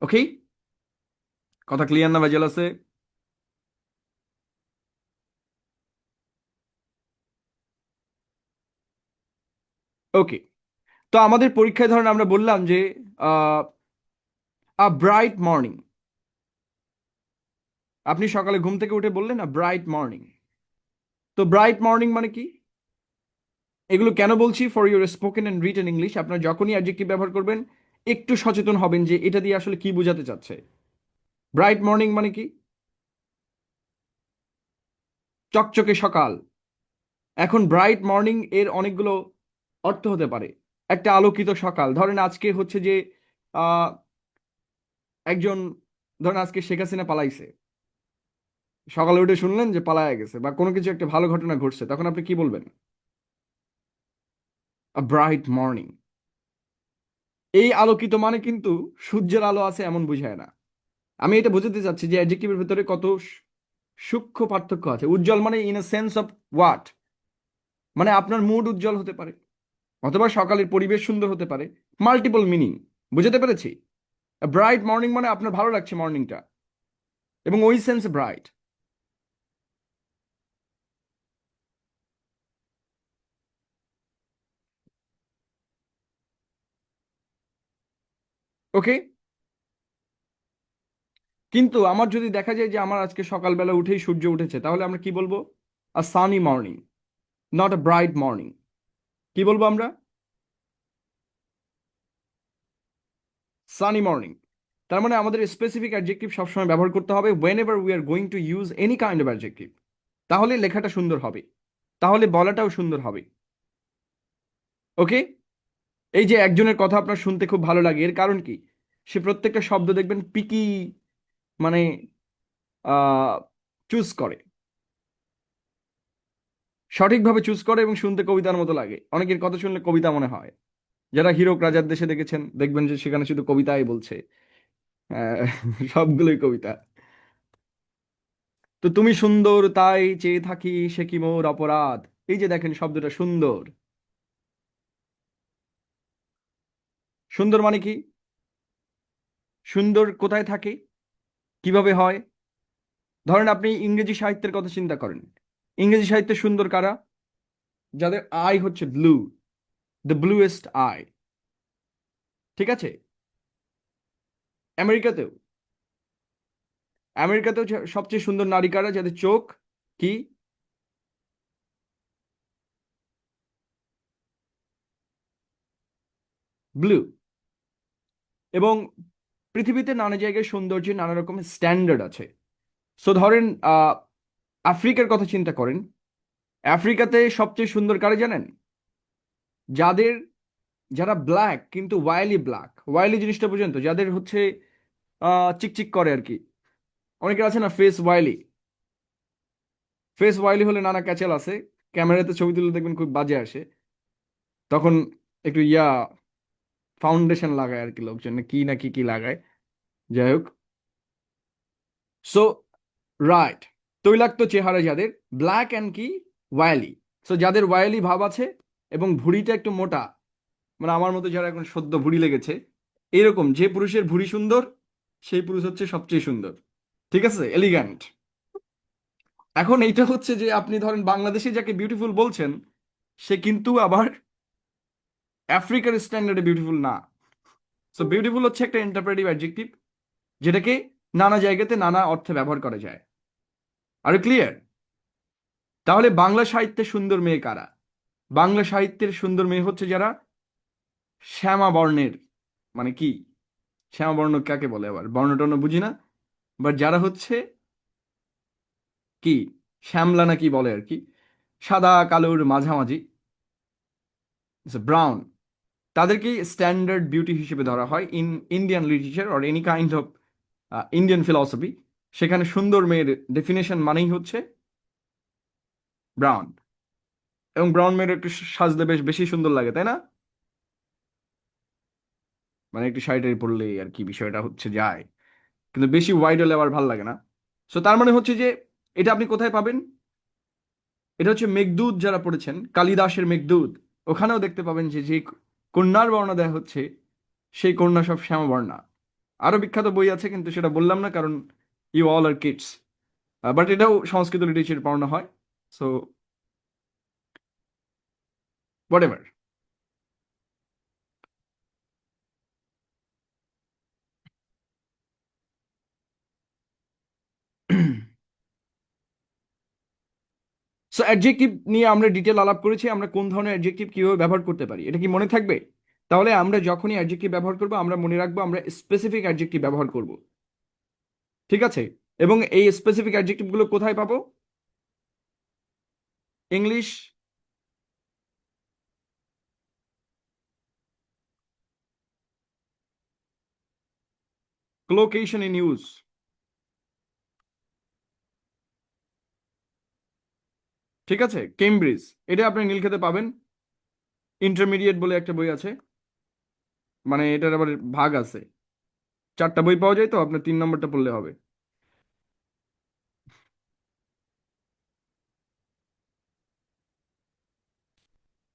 ওকে, কথা ক্লিয়ার না ভাইজাল আছে? ওকে। তো আমাদের পরীক্ষায় ধরেন আমরা বললাম যে আ ব্রাইট মর্নিং। আপনি সকালে ঘুম থেকে উঠে বললেন না ব্রাইট মর্নিং। তো ব্রাইট মর্নিং মানে কি? এগুলো কেন বলছি? For your spoken and written English, আপনার যখনই অ্যাডজেক্টিভ ব্যবহার করবেন একটু সচেতন হবেন যে এটা দিয়ে আসলে কি বোঝাতে চাচ্ছে। ব্রাইট মর্নিং মানে কি? চকচকে সকাল। এখন ব্রাইট মর্নিং এর অনেকগুলো অর্থ হতে পারে। একটা আলোকিত সকাল, ধরেন আজকে হচ্ছে যে আহ একজন, ধরেন আজকে শেখ হাসিনা পালাইছে, সকালে উঠে শুনলেন যে পালায়া গেছে বা কোনো কিছু একটা ভালো ঘটনা ঘটছে, তখন আপনি কি বলবেন? আ ব্রাইট মর্নিং। এই আলোকিত মানে কিন্তু সূর্যের আলো আছে এমন বুঝায় না। আমি এটা বোঝাতে চাচ্ছি যে অ্যাডজেক্টিভের ভিতরে কত সূক্ষ্ম পার্থক্য আছে। উজ্জ্বল মানে in a sense of what, মানে আপনার মুড উজ্জ্বল হতে পারে, অথবা সকালের পরিবেশ সুন্দর হতে পারে। মাল্টিপল মিনিং, বুঝতে পেরেছি? ব্রাইট মর্নিং মানে আপনার ভালো লাগছে মর্নিংটা, এবং ওই সেন্সে ব্রাইট। ওকে। কিন্তু আমার যদি দেখা যায় যে আমার আজকে সকালবেলা উঠেই সূর্য উঠেছে, তাহলে আমরা কি বলবো? A sunny morning, not a bright morning. কি বলবো আমরা? Sunny morning. তার মানে আমাদের স্পেসিফিক অ্যাডজেক্টিভ সবসময় ব্যবহার করতে হবে whenever we are going to use any kind of adjective. তাহলে লেখাটা সুন্দর হবে, তাহলে বলাটাও সুন্দর হবে। ওকে। এই যে একজনের কথা আপনার শুনতে খুব ভালো লাগে, এর কারণ কি? সে প্রত্যেকটা শব্দ দেখবেন পিকি, মানে চুজ করে, সঠিকভাবে চুজ করে এবং শুনতে কবিতার মতো লাগে। অনেকের কথা শুনলে কবিতা মনে হয়। যারা হিরোক রাজার দেশে দেখেছেন দেখবেন যে সেখানে শুধু কবিতাই বলছে। আহ, সবগুলোই কবিতা। তো তুমি সুন্দর তাই চেয়ে থাকি, সে কি মোর অপরাধ। এই যে দেখেন শব্দটা সুন্দর। সুন্দর মানে কি? সুন্দর কোথায় থাকে, কিভাবে হয়? ধরেন আপনি ইংরেজি সাহিত্যের কথা চিন্তা করেন। ইংরেজি সাহিত্যে সুন্দর কারা? যাদের আই হচ্ছে ব্লু, দ্য ব্লুয়েস্ট আই, ঠিক আছে? আমেরিকাতেও, আমেরিকাতেও সবচেয়ে সুন্দর নারী কারা? যাদের চোখ কি? ব্লু। এবং পৃথিবীতে নানা জায়গায় সৌন্দর্যের নানা রকমের স্ট্যান্ডার্ড আছে। সো ধরেন আফ্রিকার কথা চিন্তা করেন। আফ্রিকাতে সবচেয়ে সুন্দর কারে জানেন? যাদের, যারা ব্ল্যাক কিন্তু ওয়াইলি ব্ল্যাক। ওয়াইলি জিনিসটা বুঝেন তো? যাদের হচ্ছে চিকচিক করে আর কি। অনেকের আছে না ফেস ওয়াইলি। ফেস ওয়াইলি হলে নানা ক্যাচেল আছে। ক্যামেরাতে ছবি তুলে দেখবেন খুব বাজে আসে। তখন একটু ফাউন্ডেশন লাগায় আর কি লোকজন, না কি কি লাগায়। যাই হোক। সো রাইট, তৈলাক্ত চেহারা যাদের, ব্ল্যাক অ্যান্ড কি ওয়াইলি। সো যাদের ওয়াইলি ভাব আছে এবং ভুঁড়িটা একটু মোটা, মানে আমার মতো যারা এখন সদ্য ভুঁড়ি লেগেছে, এরকম যে পুরুষের ভুঁড়ি সুন্দর, সেই পুরুষ হচ্ছে সবচেয়ে সুন্দর। ঠিক আছে, এলিগ্যান্ট। এখন এইটা হচ্ছে যে আপনি ধরেন বাংলাদেশে যাকে বিউটিফুল বলছেন, সে কিন্তু আবার আফ্রিকার স্ট্যান্ডার্ডে বিউটিফুল না। সো বিউটিফুল হচ্ছে একটা ইন্টারপ্রেটিভ অ্যাডজেক্টিভ, যেটাকে নানা জায়গাতে নানা অর্থে ব্যবহার করা যায়। আর ক্লিয়ার? তাহলে বাংলা সাহিত্যে সুন্দর মেয়ে কারা? বাংলা সাহিত্যের সুন্দর মেয়ে হচ্ছে যারা শ্যামা বর্ণের। মানে কি শ্যামা বর্ণ কাকে বলে? আবার বর্ণ টর্ণ বুঝি না, বাট যারা হচ্ছে কি শ্যামলা না কি বলে আর কি, সাদা কালোর মাঝামাঝি, ব্রাউন, তাদেরকে স্ট্যান্ডার্ড বিউটি হিসেবে ধরা হয় in Indian literature or any kind of Indian philosophy. সেখানে সুন্দর মেয়ের ডেফিনেশন মানেই হচ্ছে ব্রাউন। এবং ব্রাউন মেয়ের একটু সাজলে বেশ বেশি সুন্দর লাগে, তাই না? মানে একটু শাড়ি টাড়ি পরলেই আর কি বিষয়টা হচ্ছে যায়। কিন্তু বেশি ওয়াইড হলে আবার ভালো লাগে না। সো তার মানে হচ্ছে যে এটা আপনি কোথায় পাবেন? এটা হচ্ছে মেঘদূত, যারা পড়েছেন কালিদাসের মেঘদূত, ওখানেও দেখতে পাবেন যে যে কন্যার বর্ণনা দেয়া হচ্ছে, সেই কন্যা সব শ্যামবর্ণা। আরো বিখ্যাত বই আছে কিন্তু সেটা বললাম না, কারণ you all are kids. But এটাও সংস্কৃত লিটারেচার পড়ানো হয়। So whatever. So adjective নিয়ে আমরা ডিটেল আলাপ করেছি, আমরা কোন ধরনের অ্যাডজেক্টিভ কিভাবে ব্যবহার করতে পারি, এটা কি মনে থাকবে? তাহলে আমরা যখনই অ্যাডজেক্টিভ ব্যবহার করবো, আমরা মনে রাখবো আমরা স্পেসিফিক অ্যাডজেক্টিভ ব্যবহার করব। ঠিক আছে? এবং এই স্পেসিফিক অ্যাডজেক্টিভ গুলো কোথায় পাবো? English, collocation in use। ঠিক আছে, কেমব্রিজ, এটা আপনি নীলক্ষেতে পাবেন। ইন্টারমিডিয়েট বলে একটা বই আছে, মানে এটার আবার ভাগ আছে, 4টা বই পাওয়া যায়, তো আপনার 3 নম্বরটা পড়লে হবে।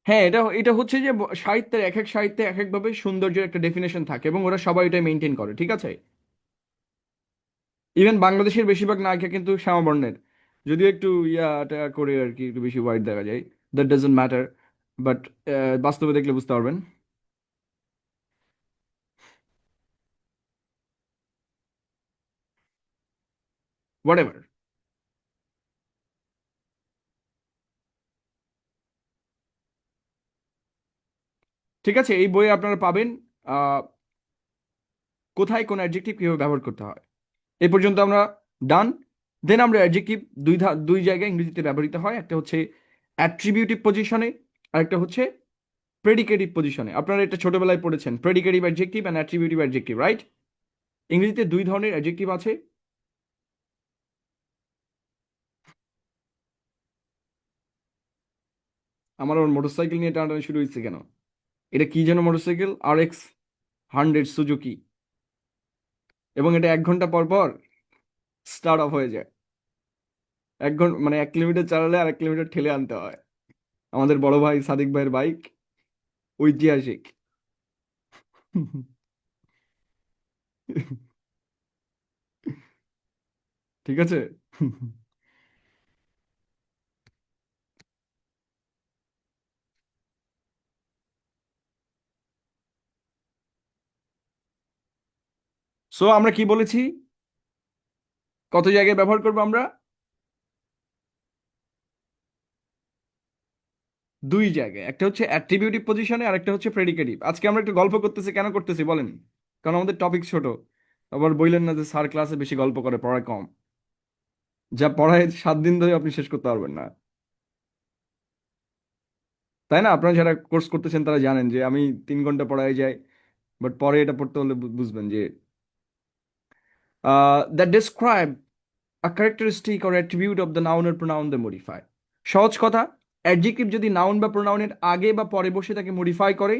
হ্যাঁ, এটা এটা হচ্ছে যে সাহিত্যের এক এক সাহিত্যে এক একভাবে সৌন্দর্যের একটা ডেফিনেশন থাকে এবং ওরা সবাই এটা মেনটেন করে। ঠিক আছে? ইভেন বাংলাদেশের বেশিরভাগ নায়িকা কিন্তু শ্যামবর্ণের, যদিও একটু ইয়াটা করে আর কি একটু বেশি হোয়াইট দেখা যায়। দ্যাট ডাজন্ট ম্যাটার, বাট বাস্তবে দেখলে বুঝতে পারবেন। What ever. ঠিক আছে, এই বইয়ে আপনারা পাবেন আহ, কোথায় কোন অ্যাডজেক্টিভ কিভাবে ব্যবহার করতে হয়। এই পর্যন্ত আমরা ডান। দেন আমরা অ্যাডজেক্টিভ দুই জায়গায় ইংরেজিতে ব্যবহৃত হয়, একটা হচ্ছে অ্যাট্রিবিউটিভ পজিশনে, আর একটা হচ্ছে প্রেডিকেটিভ পজিশনে। আপনারা এটা ছোটবেলায় পড়েছেন, predicative adjective and attributive adjective, right? ইংরেজিতে দুই ধরনের অ্যাডজেক্টিভ আছে। আমার ওর মোটরসাইকেল নিয়ে টানাটানি শুরু হয়েছে কেন? এটা কি যেন মোটরসাইকেল, RX 100 সুজুকি। এবং এটা 1 ঘন্টা পর পর স্টার্ট অফ হয়ে যায়। 1 ঘন্টা মানে 1 কিলোমিটার চালালে আর 1 কিলোমিটার ঠেলে আনতে হয়। আমাদের বড় ভাই সাদিক ভাইয়ের বাইক, ঐতিহাসিক। ঠিক আছে। সো আমরা কি বলেছি, কত জায়গায় ব্যবহার করবো আমরা? দুই জায়গায়, একটা হচ্ছে অ্যাট্রিবিউটিভ পজিশনে আর একটা হচ্ছে প্রেডিকেটিভ। আজকে আমরা একটু গল্প করতেছি, কেন করতেছি বলেন? কারণ আমাদের টপিক ছোট। আবার বললেন না যে স্যার ক্লাসে বেশি গল্প করে, পড়ায় কম। যা পড়ায় 7 দিন ধরে আপনি শেষ করতে পারবেন না, তাই না? আপনারা যারা কোর্স করতেছেন তারা জানেন যে আমি 3 ঘন্টা পড়ায় যাই, বাট পরে এটা পড়তে হলে বুঝবেন যে that describe a characteristic or attribute of the noun or pronoun the modify. সহজ কথা, অ্যাডজেক্টিভ যদি নাউন বা প্রোনাউনের আগে বা পরে বসে তাকে মডিফাই করে,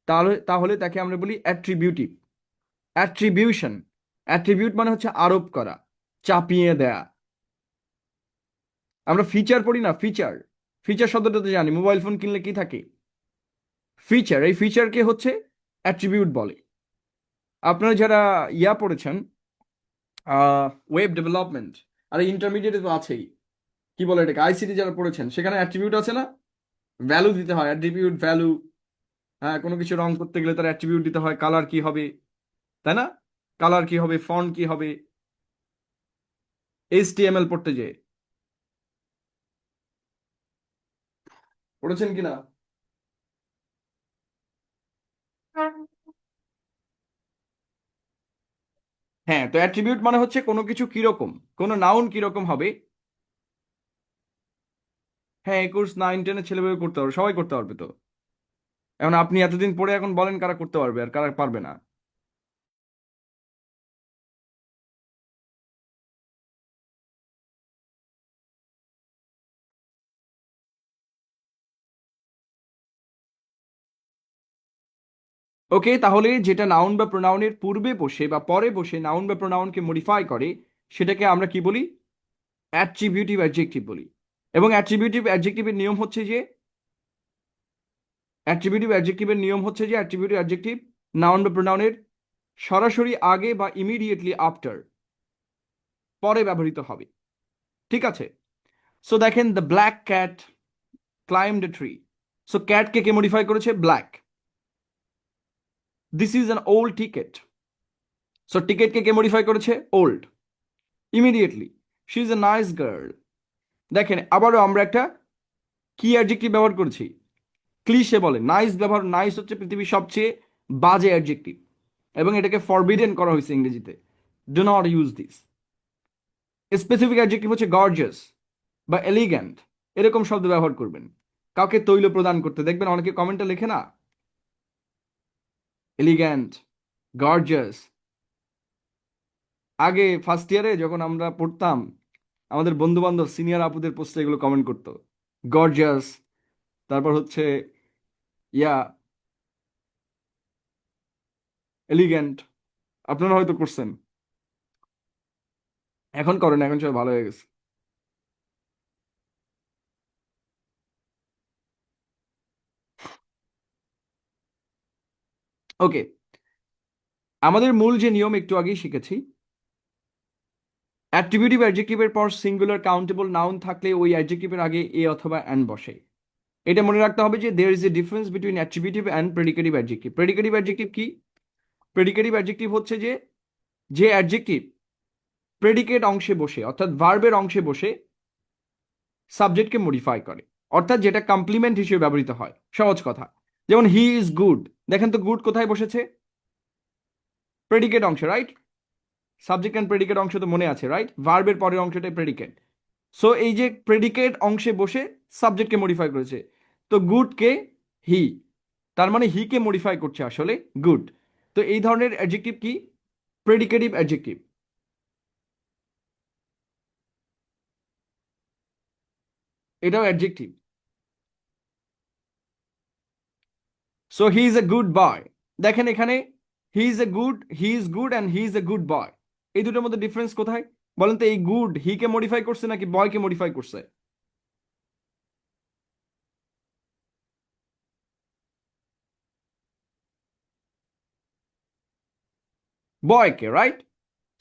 তাহলে তাহলে তাকে আমরা বলি অ্যাট্রিবিউটিভ। অ্যাট্রিবিউশন, অ্যাট্রিবিউট মানে হচ্ছে আরোপ করা, চাপিয়ে দেয়া। আমরা ফিচার পড়ি না, ফিচার। ফিচার শব্দটা তো জানি, মোবাইল ফোন কিনলে কি থাকে? ফিচার। এই ফিচারকে হচ্ছে অ্যাট্রিবিউট বলে। আপনারা যারা ইয়া পড়েছেন, ওয়েব ডেভেলপমেন্ট, আর ইন্টারমিডিয়েটে তো আছেই, কি বলে এটাকে, আইসিটি যারা পড়েছেন সেখানে অ্যাট্রিবিউট আছে না? ভ্যালু দিতে হয়, অ্যাট্রিবিউট ভ্যালু। হ্যাঁ, কোনো কিছু রং করতে গেলে তার অ্যাট্রিবিউট দিতে হয়, কালার কি হবে, তাই না? কালার কি হবে, ফন্ট কি হবে, এইচটিএমএল পড়তে যেয়ে পড়েছেন কিনা? হ্যাঁ, তো অ্যাট্রিবিউট মানে হচ্ছে কোনো কিছু কিরকম, কোনো নাউন কিরকম হবে। হ্যাঁ, এই কোর্স 9-10 ছেলেমেয়ে করতে পারবে, সবাই করতে পারবে তো। এখন আপনি এতদিন পরে এখন বলেন কারা করতে পারবে আর কারা পারবে না। ওকে, তাহলে যেটা নাউন বা প্রোনাউনের পূর্বে বসে বা পরে বসে নাউন বা প্রোনাউনকে মডিফাই করে, সেটাকে আমরা কি বলি? অ্যাট্রিবিউটিভ অ্যাডজেক্টিভ বলি। এবং অ্যাট্রিবিউটিভ অ্যাডজেক্টিভের নিয়ম হচ্ছে যে অ্যাট্রিবিউটিভ অ্যাডজেক্টিভ নাউন বা প্রোনাউনের সরাসরি আগে বা ইমিডিয়েটলি আফটার, পরে ব্যবহৃত হবে। ঠিক আছে? সো দেখেন, the black cat climbed a tree. So ক্যাটকে কে মডিফাই করেছে? Black. This is an old ticket. So টিকেটকে কে মডিফাই করেছে? Old. Immediately, she is a nice girl. দেখেন, আবারও আমরা একটা কি অ্যাডজেক্টিভ ব্যবহার করেছি? ক্লিশে বলে নাইস ব্যবহার। নাইস হচ্ছে পৃথিবীর সবচেয়ে বাজে অ্যাডজেক্টিভ, এবং এটাকে ফরবিডেন করা হয়েছে ইংরেজিতে। Do not use this. Specific adjective হচ্ছে গর্জিয়াস বা এলিগ্যান্ট, এরকম শব্দ ব্যবহার করবেন কাউকে তৈল প্রদান করতে। দেখবেন অনেকে কমেন্টে লেখে না, এলিগ্যান্ট, গর্জিয়াস। আগে ফার্স্ট ইয়ারে যখন আমরা পড়তাম, আমাদের বন্ধু বান্ধব সিনিয়র আপুদের পোস্টে এগুলো কমেন্ট করতো, গর্জিয়াস, তারপর হচ্ছে ইয়া এলিগ্যান্ট। আপনারা হয়তো করছেন, এখন করেন, এখন সবাই ভালো হয়ে গেছে। ওকে, আমাদের মূল যে নিয়ম একটু আগেই শিখেছি, অ্যাট্রিবিউটিভ অ্যাডজেক্টিভের পর সিঙ্গুলার কাউন্টেবল নাউন থাকলে ওই অ্যাডজেক্টিভের আগে এ অথবা অ্যান বসে। এটা মনে রাখতে হবে যে there is a difference between attributive and predicative adjective. Predicative adjective কি? প্রেডিকেটিভ অ্যাডজেক্টিভ হচ্ছে যে যে অ্যাডজেক্টিভ প্রেডিকেট অংশে বসে, অর্থাৎ ভার্বের অংশে বসে সাবজেক্টকে মডিফাই করে, অর্থাৎ যেটা কমপ্লিমেন্ট হিসেবে ব্যবহৃত হয়। সহজ কথা, যেমন হি ইজ গুড। দেখেন তো গুড কোথায় বসেছে? প্রেডিকেট অংশে, রাইট? সাবজেক্ট অ্যান্ড প্রেডিকেট অংশ তো মনে আছে, রাইট? ভার্বের পরের অংশটাই প্রেডিকেট। সো এই যে প্রেডিকেট অংশে বসে সাবজেক্টকে মডিফাই করেছে, তো গুড কে? হি। তার মানে হি কে মডিফাই করছে আসলে গুড। তো এই ধরনের অ্যাডজেক্টিভ কি? Predicative adjective. এটাও adjective. So he is a good boy. দেখেন এখানে, he is good and he is a good boy. এই দুটোর মধ্যে ডিফারেন্স কোথায় বলেন তো? এই গুড হি কে মডিফাই করছে নাকি বয়কে মডিফাই করছে? বয়কে, right?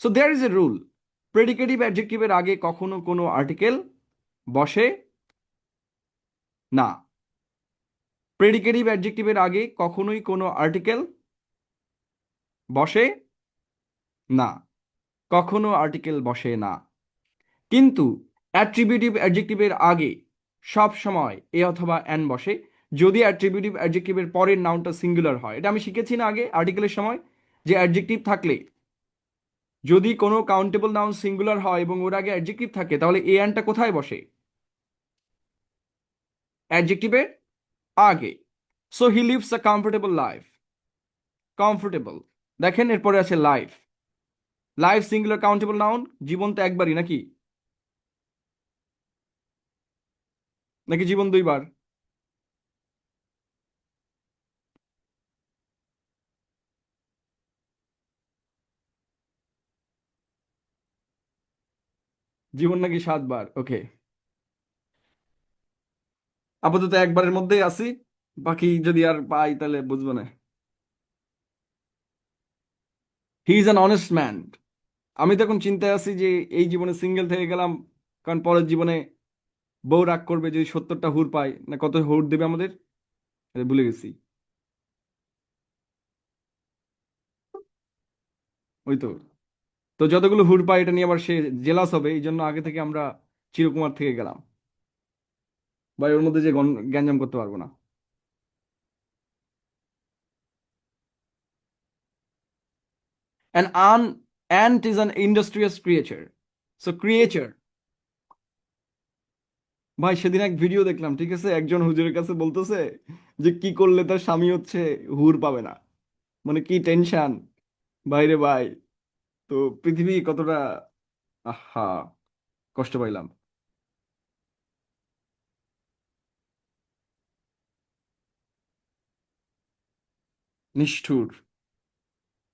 So there is a rule, predicative অ্যাডজেক্টিভের আগে কখনো কোনো আর্টিকেল বসে না। প্রেডিকেটিভ অ্যাডজেক্টিভের আগে কখনোই কোনো আর্টিকেল বসে না, কখনো আর্টিকেল বসে না। কিন্তু অ্যাট্রিবিউটিভ অ্যাডজেক্টিভের আগে সব সময় এ অথবা অ্যান বসে। যদি অ্যাট্রিবিউটিভ অ্যাডজেক্টিভের পরের নাউনটা সিঙ্গুলার হয়। এটা আমি শিখেছি না আগে আর্টিকেলের সময়, যে অ্যাডজেক্টিভ থাকলে যদি কোনো কাউন্টেবল নাউন সিঙ্গুলার হয় এবং ওর আগে অ্যাডজেক্টিভ থাকে, তাহলে এ অ্যানটা কোথায় বসে? অ্যাডজেক্টিভের আগে। So he lives a comfortable life. Comfortable, দেখেন এরপরে আছে life. Life singular countable noun, জীবন তো একবারই নাকি? নাকি জীবন দুইবার? জীবন নাকি 7 বার? ওকে, আপাতত একবারের মধ্যেই আছি, বাকি যদি আর পাই তাহলে বুঝবো না। He is an honest man. আমি তো এখন চিন্তায় আছি যে এই জীবনে সিঙ্গেল থেকে গেলাম, কারণ পরের জীবনে বউ রাগ করবে যদি 70টা হুর পাই, না কত হুর দেবে আমাদের, আরে ভুলে গেছি। ওই তো। তো যতগুলো হুর পাই এটা নিয়ে আবার সে জেলাস হবে, এই জন্য আগে থেকে আমরা চিরকুমার থেকে গেলাম, বা ওর মধ্যে যে গ্যাঞ্জাম করতে পারবো না। An ant is an industrious creature. So creature, ভাই সেদিন এক ভিডিও দেখলাম, ঠিক আছে, একজন হুজুরের কাছে বলতেছে যে কি করলে তার স্বামী হচ্ছে হুর পাবে না, মানে কি টেনশন বাইরে ভাই। তো পৃথিবী কতটা, আহা, কষ্ট পাইলাম। নিষ্ঠুর,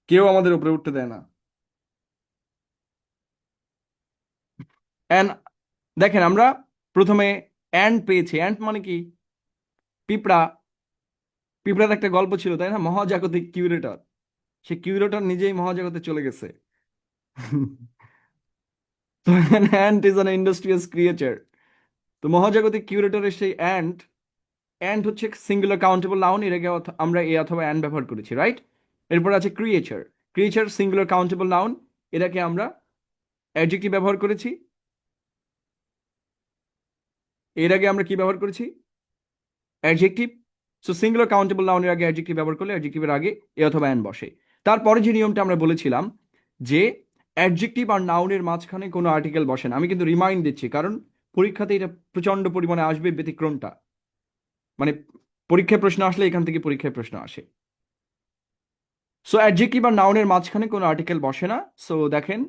কেউ আমাদের উপরে উঠতে দেয় না। অ্যান্ড দেখেন আমরা প্রথমে অ্যান্ট পেয়েছি, অ্যান্ট মানে কি? পিঁপড়া। পিঁপড়ার একটা গল্প ছিল তাই না, মহাজাগতিক কিউরেটর। সে কিউরেটর নিজেই মহাজাগতে চলে গেছে। তো ant is an industrious creature. তো মহাজাগতিক কিউরেটরের সেই অ্যান্ট, অ্যান্ট হচ্ছে সিঙ্গুলার কাউন্টেবল নাউন, এর আগে আমরা এ অথবা অ্যান্ড ব্যবহার করেছি, রাইট? এরপর আছে creature. Creature singular countable noun, এর আগে আমরা অ্যাডজেক্টিভ ব্যবহার করেছি। এর আগে আমরা কি ব্যবহার করেছি? অ্যাডজেক্টিভ। সো সিঙ্গুলার কাউন্টেবল নাউনের আগে অ্যাডজেক্টিভ ব্যবহার করলে অ্যাডজেক্টিভের আগে এ অথবা অ্যান বসে। তারপরে যে নিয়মটা আমরা বলেছিলাম যে অ্যাডজেক্টিভ আর নাউনের মাঝখানে কোনো আর্টিকেল বসে না। আমি কিন্তু রিমাইন্ড দিচ্ছি, কারণ পরীক্ষাতে এটা প্রচন্ড পরিমাণে আসবে, ব্যতিক্রমটা মানে পরীক্ষায় প্রশ্ন আসলে এখান থেকে পরীক্ষায় প্রশ্ন আসে। সো অ্যাডজেক্টিভ আর নাউনের মাঝখানে কোনো আর্টিকেল বসে না। সো দেখেন,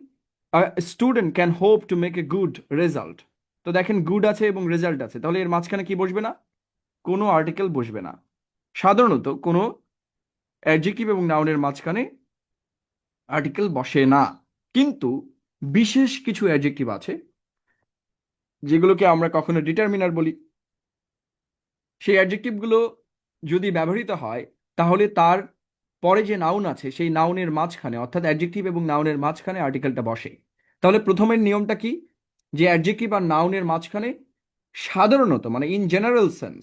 student can hope to make a good result. তো দেখেন গুড আছে এবং রেজাল্ট আছে, তাহলে এর মাঝখানে কি বসবে না? কোনো আর্টিকেল বসবে না। সাধারণত কোনো অ্যাডজেক্টিভ এবং নাউনের মাঝখানে আর্টিকেল বসে না, কিন্তু বিশেষ কিছু অ্যাডজেক্টিভ আছে যেগুলোকে আমরা কখনো ডিটারমিনার বলি। সেই অ্যাডজেক্টিভগুলো যদি ব্যবহৃত হয়, তাহলে তার পরে যে নাউন আছে সেই নাউনের মাঝখানে, অর্থাৎ অ্যাডজেক্টিভ এবং নাউনের মাঝখানে আর্টিকেলটা বসে। তাহলে প্রথমের নিয়মটা কি? যে অ্যাডজেক্টিভ আর নাউনের মাঝখানে সাধারণত, মানে ইন জেনারেল সেন্স,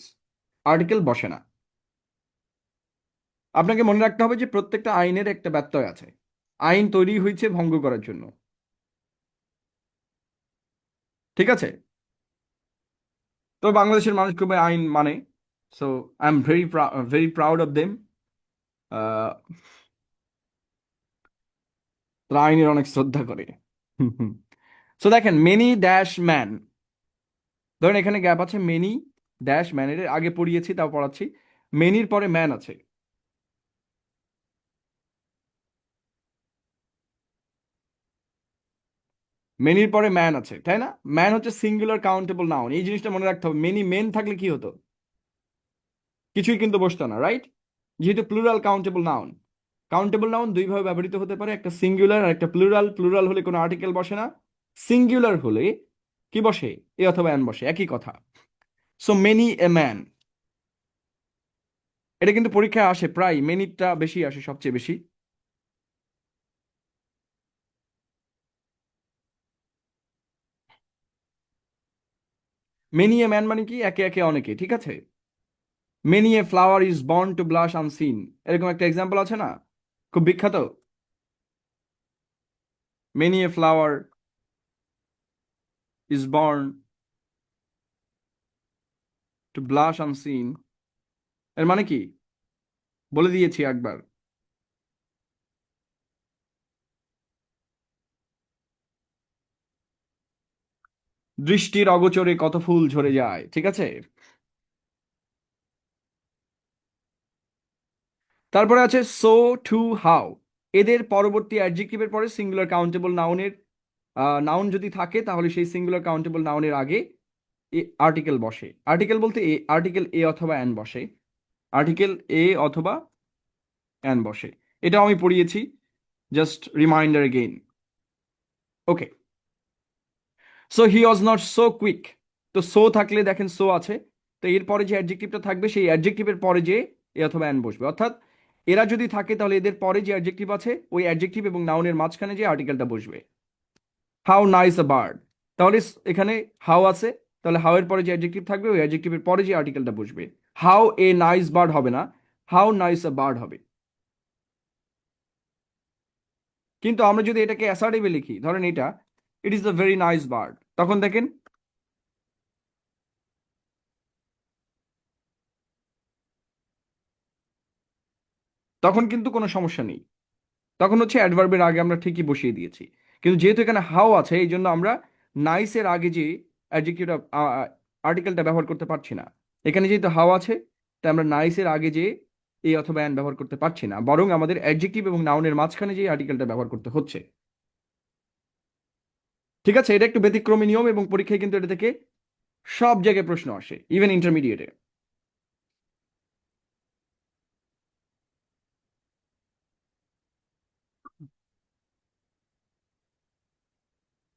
আর্টিকেল বসে না। আপনাকে মনে রাখতে হবে যে প্রত্যেকটা আইনের একটা ব্যত্যয় আছে। আইন তৈরি হয়েছে ভঙ্গ করার জন্য, ঠিক আছে? তো বাংলাদেশের মানুষ খুবই আইন মানে। So I am very proud of them. তারা আইনের অনেক শ্রদ্ধা করে। সো দেখেন, মেনি ড্যাশ ম্যান, ধরেন এখানে গ্যাপ আছে, মেনি ড্যাশ ম্যান, এর আগে পড়িয়েছি তাও পড়াচ্ছি। মেনির পরে ম্যান আছে। মেনির পরে ম্যান আছে, তাই না? ম্যান হচ্ছে সিঙ্গুলার কাউন্টেবল নাউন, এই জিনিসটা মনে রাখতে হবে। মেনি মেন থাকলে কি হতো? কিছুই কিন্তু বসতো না, রাইট? যেহেতু plural countable noun, countable noun দুইভাবে ব্যবহৃত হতে পারে, একটা সিঙ্গুলার আর একটা প্লুরাল। প্লুরাল হলে কোনো আর্টিকেল বসে না, সিঙ্গুলার হলে কি বসে? এ অথবা অ্যান বসে, একই কথা। সো মেনি এ ম্যান, এটা কিন্তু পরীক্ষায় আসে প্রায়, মেনিটা বেশি আসে, সবচেয়ে বেশি। মেনি এ ম্যান মানে কি? একে একে অনেকে, ঠিক আছে? Many a flower is born to blush unseen, এরকম একটা এক্সাম্পল আছে না, খুব বিখ্যাত। Many a flower is born to blush unseen, এর মানে কি বলে দিয়েছি একবার। দৃষ্টির অগোচরে কত ফুল ঝরে যায়, ঠিক আছে। তারপরে আছে সো, টু, হাউ। এদের পরবর্তী অ্যাডজেক্টিভের পরে সিঙ্গুলার কাউন্টেবল নাউনের নাউন যদি থাকে তাহলে সেই সিঙ্গুলার কাউন্টেবল নাউনের আগে আর্টিকেল বসে। আর্টিকেল বলতে আর্টিকেল এ অথবা অ্যান বসে। আর্টিকেল এ অথবা অ্যান বসে। এটাও আমি পড়িয়েছি, just reminder again. Okay, so he was not so quick. তো সো থাকলে দেখেন সো আছে, তো এরপরে যে অ্যাডজেক্টিভটা থাকবে সেই অ্যাডজেক্টিভের পরে যে এ অথবা অ্যান বসবে, অর্থাৎ এরা যদি থাকে তাহলে এদের পরে যে অ্যাডজেক্টিভ আছে ওই অ্যাডজেক্টিভ এবং নাউনের মাঝখানে যে আর্টিকেলটা বসবে। হাউ নাইস আ বার্ড, তাহলে এখানে হাউ আছে, তাহলে হাউ এর পরে যে অ্যাডজেক্টিভ থাকবে ওই অ্যাডজেক্টিভের পরে যে আর্টিকেলটা বসবে। হাউ এ নাইস বার্ড হবে না, হাউ নাইস আ বার্ড হবে। কিন্তু আমরা যদি এটাকে অ্যাসার্টিভে লিখি, ধরেন এটা it is a very nice bird, তখন দেখেন তখন কিন্তু কোনো সমস্যা নেই, তখন হচ্ছে অ্যাডভার্বের আগে আমরা ঠিকই বসিয়ে দিয়েছি। কিন্তু যেহেতু এখানে হাউ আছে এই জন্য আমরা নাইসের আগে যে অ্যাডজেক্টিভটা আর্টিকেলটা ব্যবহার করতে পারছি না। এখানে যেহেতু হাউ আছে তাই আমরা নাইসের আগে যে এ অথবা অ্যান ব্যবহার করতে পারছি না, বরং আমাদের অ্যাডজেক্টিভ এবং নাউনের মাঝখানে যে আর্টিকেলটা ব্যবহার করতে হচ্ছে। ঠিক আছে, এটা একটু ব্যতিক্রমী নিয়ম এবং পরীক্ষায় কিন্তু এটা থেকে সব জায়গায় প্রশ্ন আসে, ইভেন ইন্টারমিডিয়েটে।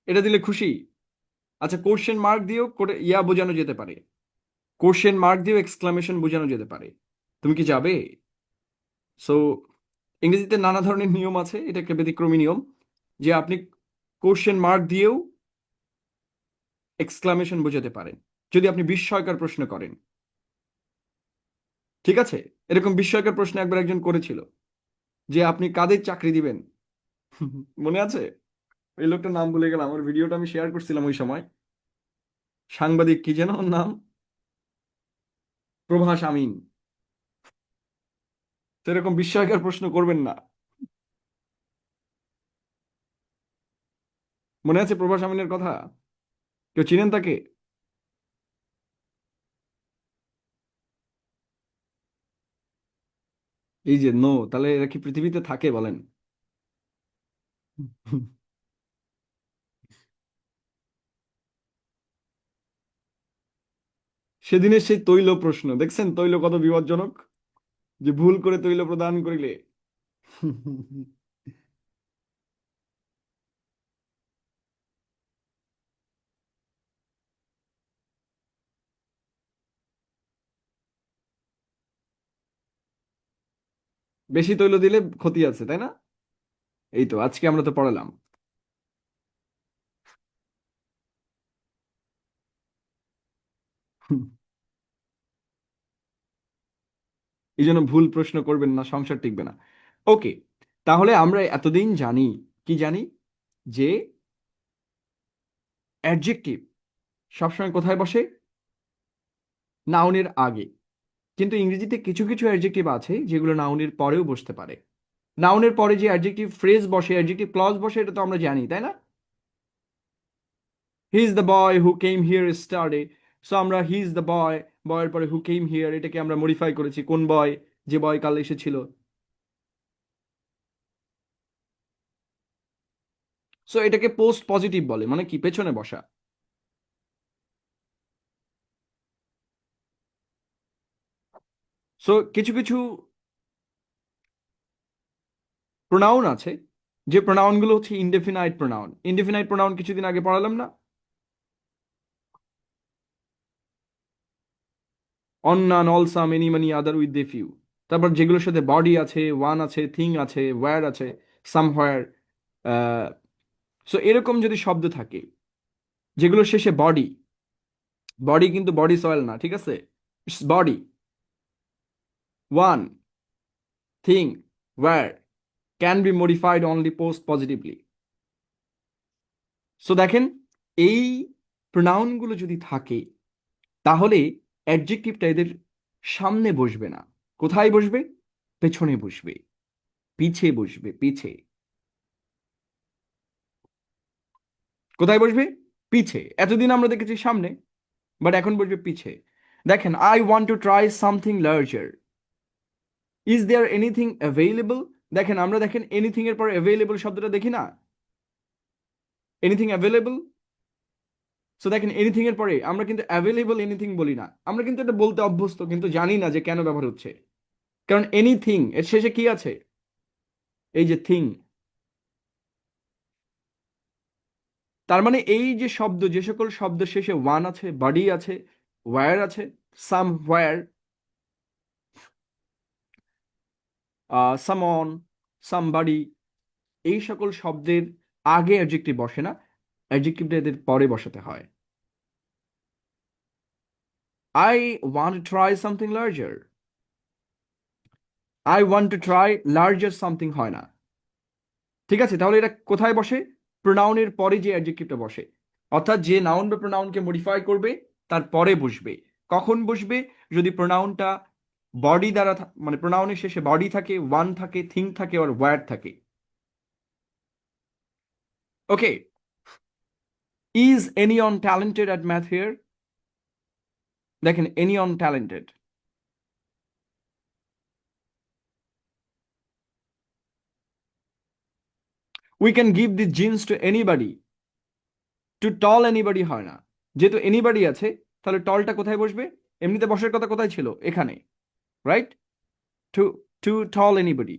এটা দিলে খুশি? আচ্ছা, কোশ্চেন মার্ক দিয়েও ইয়া বোঝানো যেতে পারে, কোশ্চেন মার্ক দিয়েও এক্সক্লামেশন বোঝানো যেতে পারে। তুমি কি যাবে? সো ইংরেজিতে নানা ধরনের নিয়ম আছে, এটা একটা ব্যতিক্রমী নিয়ম যে আপনি কোশ্চেন মার্ক দিয়েও এক্সক্লামেশন বোঝাতে পারেন যদি আপনি বিস্ময়কর প্রশ্ন করেন। ঠিক আছে, এরকম বিস্ময়কর প্রশ্ন একবার একজন করেছিল যে আপনি কাদের চাকরি দিবেন। মনে আছে? এই লোকটার নাম ভুলে গেলাম, আমার ভিডিওটা আমি শেয়ার করছিলাম ওই সময়। সাংবাদিক কি যেন ওর নাম, প্রভাস আমিন। সেরকম বিস্ময়কর প্রশ্ন করবেন না। মনে আছে প্রভাস আমিনের কথা? কেউ চিনেন তাকে? এই যে নো, তাহলে এরা কি পৃথিবীতে থাকে বলেন? সেদিনের সেই তৈল প্রশ্ন দেখছেন, তৈল কত বিপজ্জনক, যে ভুল করে তৈল প্রদান করিলে। বেশি তৈল দিলে ক্ষতি আছে, তাই না? এই তো আজকে আমরা তো পড়ালাম। এই জন্য ভুল প্রশ্ন করবেন না, সংসার টিকবে না। ওকে, তাহলে আমরা এতদিন জানি, কি জানি, যে অ্যাডজেক্টিভ সবসময় কোথায় বসে? নাউনের আগে। কিন্তু ইংরেজিতে কিছু কিছু অ্যাডজেক্টিভ আছে যেগুলো নাউনের পরেও বসতে পারে। নাউনের পরে যে অ্যাডজেক্টিভ ফ্রেজ বসে, অ্যাডজেক্টিভ ক্লজ বসে, এটা তো আমরা জানি, তাই না? He is the boy who came here স্টারডে। So আমরা হি ইজ দ্য বয়, বয়ের পরে হু কেম হিয়ার, এটাকে আমরা মডিফাই করেছি, কোন বয়, যে বয় কাল এসেছিল। সো এটাকে পোস্ট পজিটিভ বলে, মানে কি পেছনে বসা। সো কিছু কিছু প্রোনাউন আছে যে প্রোনাউনগুলো হচ্ছে ইনডেফিনাইট প্রোনাউন। ইনডেফিনাইট প্রোনাউন কিছুদিন আগে পড়ালাম না? One, none, all, some, any, many, other, with they, few. তারপর যেগুলোর সাথে বডি আছে, ওয়ান আছে, থিং আছে, ওয়্যার আছে, সামহোয়ার। সো এরকম যদি শব্দ থাকে যেগুলো শেষে বডি, বডি কিন্তু বডি সয়েল না, ঠিক আছে, it's body, one, thing, where, can be modified only post positively. সো দেখেন, এই প্রোনাউনগুলো যদি থাকে তাহলে অ্যাডজেক্টিভটা এদের সামনে বসবে না। কোথায় বসবে? পেছনে বসবে, পিছে বসবে, পিছে। কোথায় বসবে? পিছে। এতদিন আমরা দেখেছি সামনে, বাট এখন বসবে পিছে। দেখেন, I want to try something larger. Is there anything available? দেখেন, আমরা দেখেন এনিথিং এর পরে অ্যাভেলেবল শব্দটা দেখি না? Anything available. সো দেখেন, এনিথিং এর পরে আমরা কিন্তু অ্যাভেলেবল এনিথিং বলি না। আমরা কিন্তু এটা বলতে অভ্যস্ত, কিন্তু জানি না যে কেন ব্যবহার হচ্ছে। কারণ এনিথিং এর শেষে কি আছে? এই যে থিং। তার মানে এই যে শব্দ, যে সকল শব্দের শেষে ওয়ান আছে, বডি আছে, ওয়্যার আছে, সাম ওয়্যার, সামন, সামবাডি, এই সকল শব্দের আগে অ্যাডজেক্টিভ বসে না, অ্যাডজেক্টিভটা এদের পরে বসাতে হয়। I want to try something larger, I want to try larger something হয় না। ঠিক আছে, তাহলে এটা কোথায় বসে? প্রোনাউনের পরে যে অ্যাডজেক্টিভটা বসে, অর্থাৎ যে নাউন বা প্রোনাউনকে মডিফাই করবে তার পরে বসবে। কখন বসবে? যদি প্রোনাউনটা বডি দ্বারা মানে প্রোনাউনের শেষে বডি থাকে, ওয়ান থাকে, থিং থাকে, আর ওয়্যার থাকে। Okay, is anyone talented at math here? দেখেন, anyone talented. We can give this jeans to anybody. Too tall anybody হয় না, যেহেতু এনিবডি আছে, তাহলে টলটা কোথায় বসবে? এমনিতে বসার কথা কোথায় ছিল? এখানে, right? To to tall anybody.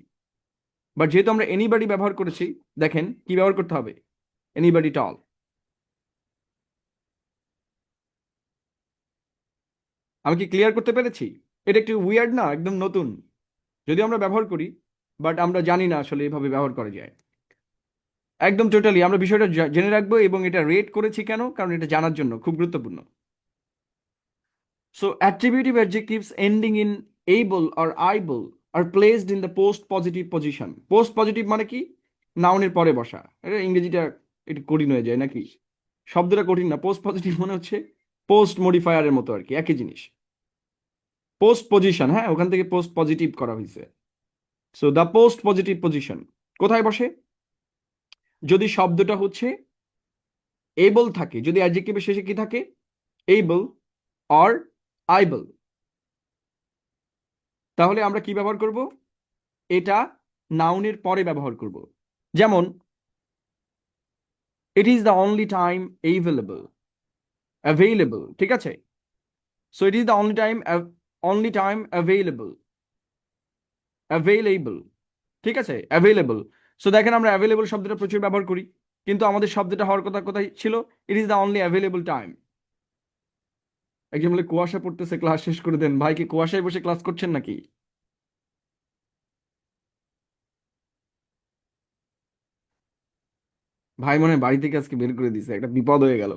But যেহেতু আমরা এনিবডি ব্যবহার করেছি, দেখেন কি ব্যবহার করতে হবে? এনিবডি টল। আমি কি ক্লিয়ার করতে পেরেছি? এটা একটু উইয়ার্ড না? একদম নতুন, যদিও আমরা ব্যবহার করি, বাট আমরা জানি না আসলে এভাবে ব্যবহার করা যায়। একদম টোটালি আমরা বিষয়টা জেনে রাখবো, এবং এটা রেট করেছি কেন? কারণ এটা জানার জন্য খুব গুরুত্বপূর্ণ। So attributive adjectives ending in able or able are placed in the post positive position. Post positive মানে কি? নাউনের পরে বসা। এটা ইংরেজিটা একটু কঠিন হয়ে যায় নাকি? শব্দটা কঠিন না। পোস্ট পজিটিভ মনে হচ্ছে পোস্ট মডিফায়ারের মতো আর কি, একই জিনিস। পোস্ট পজিশন, হ্যাঁ, ওখান থেকে পোস্ট পজিটিভ করা হয়েছে। So the post positive position কোথায় বসে? যদি শব্দটা হচ্ছে এবল থাকে, যদি অ্যাডজেক্টিভের শেষে কি থাকে? এবল অর আইবল, তাহলে আমরা কি ব্যবহার করব? এটা নাউনের পরে ব্যবহার করব। যেমন, it is the only time available. Available, ঠিক আছে? So it is the only time available. Available, ঠিক আছে? অ্যাভেলেবল। সো দেখেন, আমরা অ্যাভেলেবল শব্দটা প্রচুর ব্যবহার করি, কিন্তু আমাদের শব্দটা হওয়ার কথা কোথায় ছিল? It is the only available time. একজন বলে কুয়াশা পড়তেছে, ক্লাস শেষ করে দেন। ভাই, কি কুয়াশায় বসে ক্লাস করছেন নাকি? ভাই মনে হয় বাড়ি থেকে আজকে বের করে দিছে, একটা বিপদ হয়ে গেল।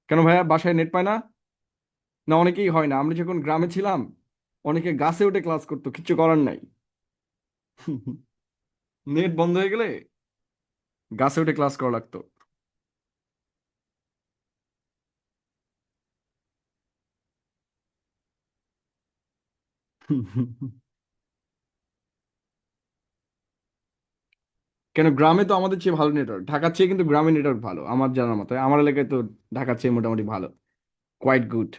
কেন ভাইয়া, বাসায় নেট পায় না? না, অনেকেই হয় না। আমরা যখন গ্রামে ছিলাম, অনেকে গাছে উঠে ক্লাস করতো, কিচ্ছু করার নাই। নেট বন্ধ হয়ে গেলে গাছে উঠে ক্লাস করা লাগতো। কেন, গ্রামে তো আমাদের চেয়ে ভালো নেটওয়ার্ক, ঢাকার চেয়ে কিন্তু গ্রামে নেটওয়ার্ক ভালো আমার জানার মতো। আমার এলাকায় তো ঢাকার চেয়ে মোটামুটি ভালো, কোয়াইট গুড।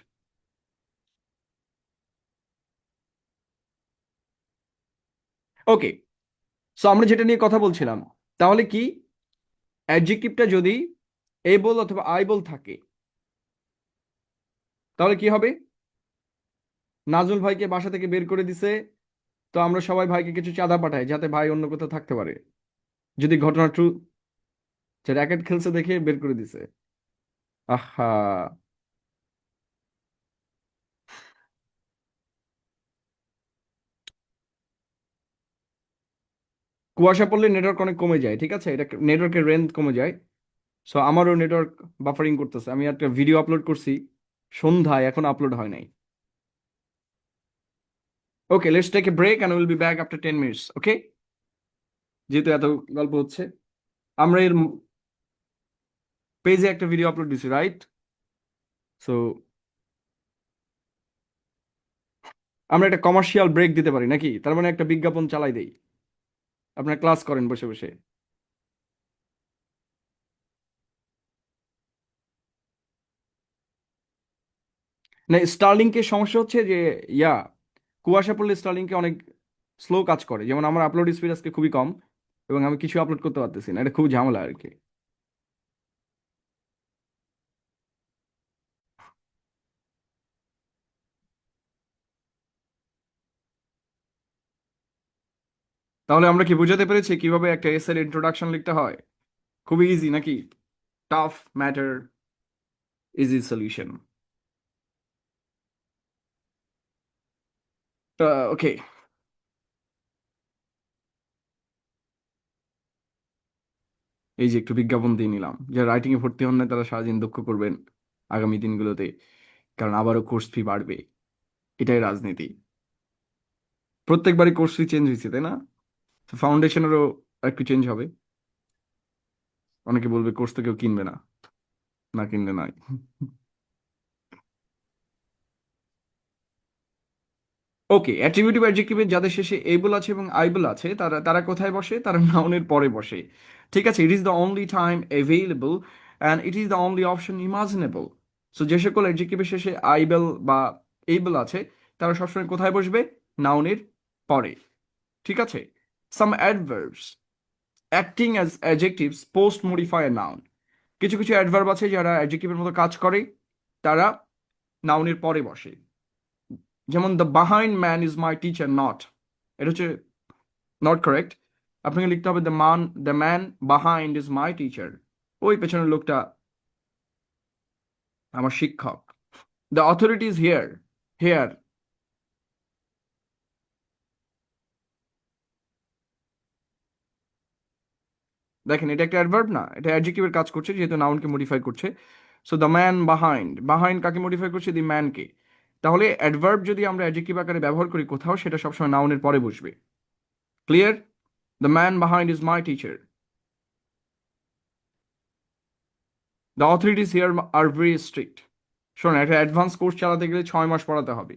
ওকে, সো আমরা যেটা নিয়ে কথা বলছিলাম, তাহলে কি অ্যাডজেক্টিভটা যদি এবল অথবা আইবল থাকে, তাহলে কি হবে? নাজমুল ভাইকে বাসা থেকে বের করে দিছে, তো আমরা সবাই ভাইকে কিছু চাঁদা পাঠাই যাতে ভাই অন্য কোথাও থাকতে পারে, যদি ঘটনা ট্রু। র্যাকেট খেলছে দেখে বের করে দিছে। আহা, কুয়াশা পড়লে নেটওয়ার্ক অনেক কমে যায়, ঠিক আছে? এটা নেটওয়ার্কের রেঞ্জ কমে যায়। সো আমারও নেটওয়ার্ক বাফারিং করতেছে। আমি একটা ভিডিও আপলোড করছি সন্ধ্যায়, এখন আপলোড হয় নাই। Okay, let's take a break and will be back after 10 minutes. Okay, যেহেতু এত গল্প হচ্ছে, আমরা এর পেজে একটা ভিডিও আপলোড দিছি, রাইট? সো আমরা একটা কমার্শিয়াল ব্রেক দিতে পারি নাকি? তার মানে একটা বিজ্ঞাপন চালাই দেই, আপনারা ক্লাস করেন বসে বসে। না, স্টারলিংকের সমস্যা হচ্ছে যে ইয়া কুয়াশা পড়লে স্টারলিংকে অনেক স্লো কাজ করে, যেমন আমার আপলোড স্পিড আজকে খুবই কম এবং আমি কিছু আপলোড করতে পারতেছি না, এটা খুব ঝামেলা আর কি। তাহলে আমরা কি বুঝাতে পেরেছি কিভাবে একটা এসের ইন্ট্রোডাকশন লিখতে হয়? খুবই ইজি নাকি? Tough matter, easy solution. Okay, এই যে একটু বিজ্ঞাপন দিয়ে নিলাম, যারা রাইটিং এ ভর্তি হন না তারা সারাদিন দুঃখ করবেন আগামী দিনগুলোতে, কারণ আবারও কোর্স ফি বাড়বে। এটাই রাজনীতি, প্রত্যেকবারই কোর্স ফি চেঞ্জ হয়েছে তাই না? ফাউন্ডেশনেরও একটু চেঞ্জ হবে। অনেকে বলবে কোর্স তো কেউ কিনবে না, না কিনলে নাই। ওকে, অ্যাট্রিবিউটিভ অ্যাডজেক্টিভে যাদের শেষে এবল আছে এবং আইবল আছে তারা তারা কোথায় বসে? তারা নাউনের পরে বসে। ঠিক আছে, it is the only time available and it is the only option ইমাজিনেবল। So যে সকল অ্যাডজেক্টিভের শেষে আইবল বা এবল আছে তারা সবসময় কোথায় বসবে? নাউনের পরে। ঠিক আছে, some adverbs acting as adjectives post modify a noun. কিছু কিছু অ্যাডভার্ব আছে যারা অ্যাডজেক্টিভের মতো কাজ করে, তারা নাউনের পরে বসে। যেমন the behind man is my teacher not, এটা হচ্ছে নট কারেক্ট। আপনাকে লিখতে হবে the man behind is my teacher, ওই পেছনের লোকটা আমার শিক্ষক। The authority is here, here. দেখেন এটা একটা অ্যাডভার্ব না, এটা অ্যাডজেক্টিভের কাজ করছে যেহেতু নাউনকে মডিফাই করছে। So the man behind, behind কাকে মডিফাই করছে? দি ম্যানকে। তাহলে অ্যাডভার্ব যদি আমরা অ্যাডজেক্টিভ আকারে ব্যবহার করি কোথাও, সেটা সবসময় নাউনের পরে বসবে। Clear? The man behind is my teacher. The authorities here are very strict. শোনো, একটা অ্যাডভান্স কোর্স চালাতে গেলে 6 মাস পড়াতে হবে,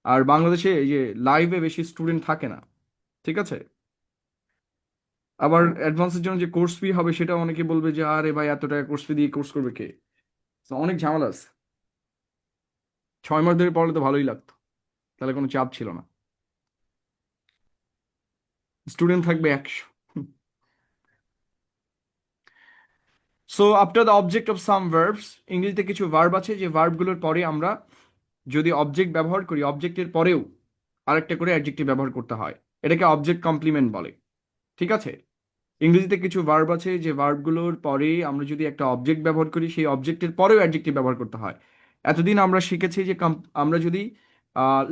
আর বাংলাদেশে এই যে লাইভে বেশি স্টুডেন্ট থাকে না। ঠিক আছে, আবার অ্যাডভান্সের জন্য যে কোর্স ফি হবে সেটা অনেকে বলবে যে আরে ভাই এত টাকা কোর্স ফি দিয়ে কোর্স করবে কে? তো অনেক ঝামেলা আছে। 6 মাস ধরে পড়লে তো ভালোই লাগতো, তাহলে কোনো চাপ ছিল না, স্টুডেন্ট থাকবে 100। So after the object of some verbs, ইংরেজিতে কিছু ভার্ব আছে যে ভার্বগুলোর পরে আমরা যদি অবজেক্ট ব্যবহার করি, অবজেক্টের পরেও আরেকটা করে অ্যাডজেক্টিভ ব্যবহার করতে হয়, এটাকে অবজেক্ট কমপ্লিমেন্ট বলে। ঠিক আছে, ইংরেজিতে কিছু ভার্ব আছে যে ভার্বগুলোর পরে আমরা যদি একটা অবজেক্ট ব্যবহার করি সেই অবজেক্টের পরেও অ্যাডজেক্টিভ ব্যবহার করতে হয়। এতদিন আমরা শিখেছি যে আমরা যদি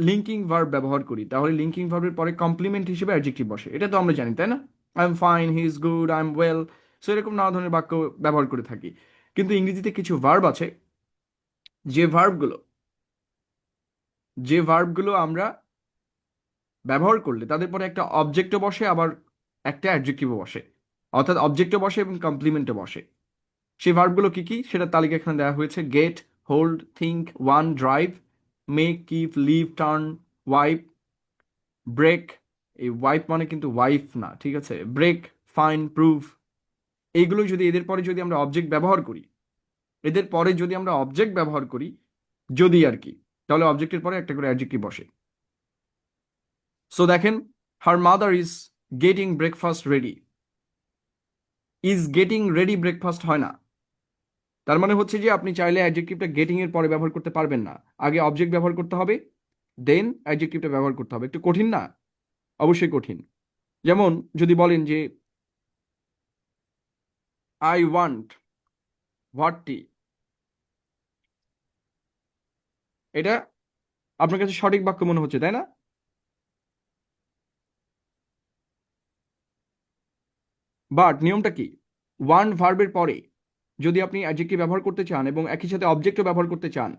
লিঙ্কিং ভার্ব ব্যবহার করি তাহলে লিঙ্কিং ভার্বের পরে কমপ্লিমেন্ট হিসেবে অ্যাডজেক্টিভ বসে, এটা তো আমরা জানি তাই না? I am fine, he is good, I am well. So এরকম নানা ধরনের বাক্য ব্যবহার করে থাকি। কিন্তু ইংরেজিতে কিছু ভার্ব আছে যে ভার্বগুলো যে ভার্বগুলো আমরা ব্যবহার করলে তাদের পরে একটা অবজেক্টও বসে, আবার একটা অ্যাডজেক্টিভও বসে, অর্থাৎ অবজেক্টও বসে এবং কমপ্লিমেন্টও বসে। সেই ভার্বগুলো কি কি সেটা তালিকা এখানে দেওয়া হয়েছে। Get, hold, think, one, drive, make, keep, leave, turn, wipe, break. এই ওয়াইপ মানে কিন্তু ওয়াইফ না, ঠিক আছে? Break, fine, prove. এইগুলো যদি এদের পরে যদি আমরা অবজেক্ট ব্যবহার করি, এদের পরে যদি আমরা অবজেক্ট ব্যবহার করি, যদি আর কি, তাহলে অবজেক্টের পরে একটা করে অ্যাডজেক্টিভ বসে। সো দেখেন, her mother is getting breakfast ready. Is getting ready breakfast হয় না, তার মানে হচ্ছে যে আপনি চাইলে অ্যাডজেক্টিভটা গেটিং এর পরে ব্যবহার করতে পারবেন না, আগে অবজেক্ট ব্যবহার করতে হবে, দেন অ্যাডজেক্টিভটা ব্যবহার করতে হবে। একটু কঠিন না? অবশ্যই কঠিন। যেমন যদি বলেন যে আই ওয়ান্ট হোয়াট টি, এটা আপনার কাছে সঠিক বাক্য মনে হচ্ছে তাই না? বাট নিয়মটা কি? ওয়ান ভার্বের পরে যদি আপনি অ্যাডজেক্টিভ ব্যবহার করতে চান এবং একই সাথে অবজেক্টও ব্যবহার করতে চান,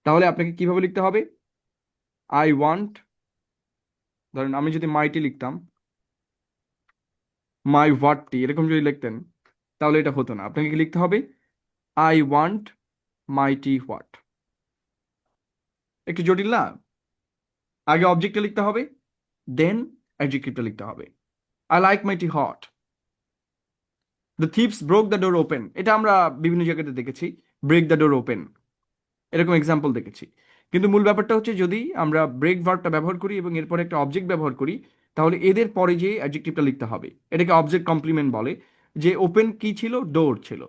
তাহলে আপনাকে কিভাবে লিখতে হবে? আই ওয়ান্ট, ধরেন আমি যদি মাইটি লিখতাম, মাই হোয়াট টি এরকম যদি লিখতেন তাহলে এটা হতো না। আপনাকে কি লিখতে হবে? I want my T what. একটু জটিল না? আগে অবজেক্টটা লিখতে হবে, দেন অ্যাডজেক্টিভটা লিখতে হবে। I like my tea hot. The thieves broke the door open, এটা আমরা বিভিন্ন জায়গাতে দেখেছি, ব্রেক দ্য ডোর ওপেন, এরকম এক্সাম্পল দেখেছি। কিন্তু মূল ব্যাপারটা হচ্ছে যদি আমরা ব্রেক ভার্বটা ব্যবহার করি এবং এরপরে একটা অবজেক্ট ব্যবহার করি, তাহলে এদের পরে যে অ্যাডজেক্টিভটা লিখতে হবে, এটাকে অবজেক্ট কমপ্লিমেন্ট বলে। যে ওপেন কি ছিল, ডোর ছিল।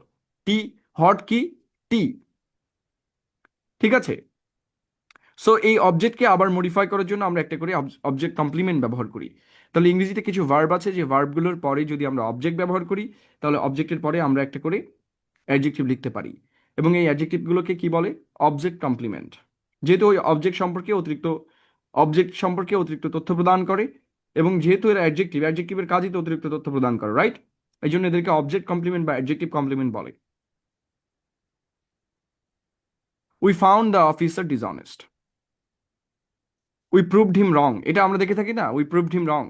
টি হট কি, টি। ঠিক আছে। সো এই অবজেক্টকে আবার মডিফাই করার জন্য আমরা একটা করে অবজেক্ট কমপ্লিমেন্ট ব্যবহার করি। তাহলে ইংরেজিতে কিছু ভার্ব আছে যে ভার্বগুলোর পরে যদি আমরা অবজেক্ট ব্যবহার করি, তাহলে অবজেক্টের পরে আমরা একটা করে অ্যাডজেক্টিভ লিখতে পারি। এবং এই অ্যাডজেক্টিভগুলোকে কি বলে, অবজেক্ট কমপ্লিমেন্ট। যেহেতু ওই অবজেক্ট সম্পর্কে অতিরিক্ত তথ্য প্রদান করে, এবং যেহেতু এরা অ্যাডজেক্টিভের কাজই তো অতিরিক্ত তথ্য প্রদান করে, রাইট? এই জন্য এদেরকে অবজেক্ট কমপ্লিমেন্ট বা অ্যাডজেক্টিভ কমপ্লিমেন্ট বলে। We found the officer dishonest. We proved him wrong, এটা আমরা দেখে থাকি না, উই প্রুভড হিম রং।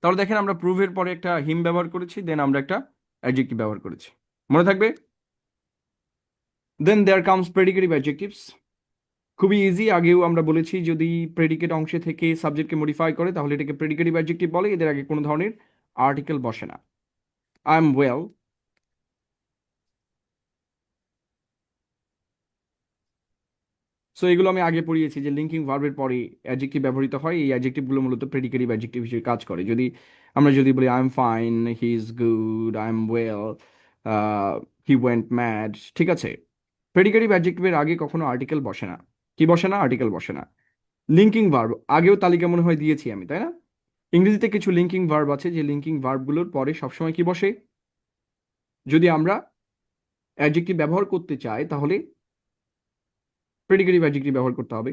তাহলে দেখেন আমরা প্রুভের পরে একটা হিম ব্যবহার করেছি, দেন আমরা একটা অ্যাডজেক্টিভ ব্যবহার করেছি। মনে থাকবে? দেন দেয়ার কামস প্রেডিকেটিভ অ্যাডজেক্টিভস। খুবই ইজি, আগেও আমরা বলেছি যদি প্রেডিকেট অংশে থেকে সাবজেক্টকে মডিফাই করে তাহলে এটাকে প্রেডিকেটিভ অ্যাডজেক্টিভ বলে। এদের আগে কোনো ধরনের আর্টিকেল বসে না। I am well. সো এগুলো আমি আগে পড়িয়েছি যে লিঙ্কিং ভার্বের পরে অ্যাডজেক্টিভ ব্যবহৃত হয়, এই অ্যাডজেক্টিভগুলো মূলত প্রেডিকেটিভ অ্যাডজেক্টিভ হিসেবে কাজ করে। আমরা যদি বলি I am fine, he is good, I am well, he went mad, ঠিক আছে, প্রেডিকেটিভ অ্যাডজেক্টিভের আগে কখনো আর্টিকেল বসে না। কি বসে না? আর্টিকেল বসে না। লিঙ্কিং ভার্ব আগেও তালিকা মনে হয় দিয়েছি আমি, তাই না? ইংরেজিতে কিছু লিঙ্কিং ভার্ব আছে যে লিঙ্কিং ভার্বগুলোর পরে সবসময় কি বসে, যদি আমরা অ্যাডজেক্টিভ ব্যবহার করতে চাই তাহলে প্রেডিকেটিভ অ্যাডজেক্টিভ ব্যবহার করতে হবে।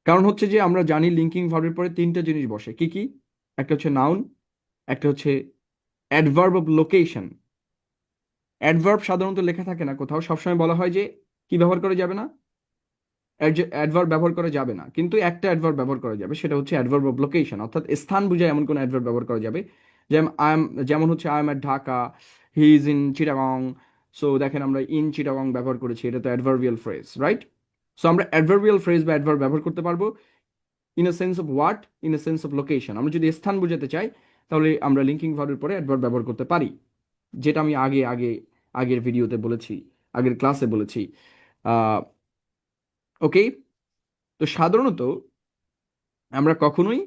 কারণ হচ্ছে যে আমরা জানি লিঙ্কিং ভার্বের পরে তিনটা জিনিস বসে। কি কি? একটা হচ্ছে নাউন, একটা হচ্ছে অ্যাডভার্ব অফ লোকেশন। অ্যাডভার্ব সাধারণত লেখা থাকে না কোথাও, সবসময় বলা হয় যে কি ব্যবহার করা যাবে না, অ্যাডভার্ব ব্যবহার করা যাবে না, কিন্তু একটা অ্যাডভার্ব ব্যবহার করা যাবে, সেটা হচ্ছে অ্যাডভার্ব অফ লোকেশন, অর্থাৎ স্থান বোঝায় এমন কোন অ্যাডভার্ব ব্যবহার করা যাবে। যেমন হচ্ছে I am at Dhaka, he is in Chittagong. So দেখেন আমরা ইন চিটাগং ব্যবহার করেছি, এটা তো অ্যাডভার্বিয়াল ফ্রেজ, রাইট? সো আমরা অ্যাডভার্বিয়াল ফ্রেজ বা অ্যাডভার্ব ব্যবহার করতে পারবো in a sense of what, in a sense of location. আমরা যদি স্থান বোঝাতে চাই তাহলে আমরা লিঙ্কিং ভার্বের পরে অ্যাডভার্ব ব্যবহার করতে পারি, যেটা আমি আগের ভিডিওতে বলেছি, আগের ক্লাসে বলেছি। ওকে। তো সাধারণত আমরা কখনোই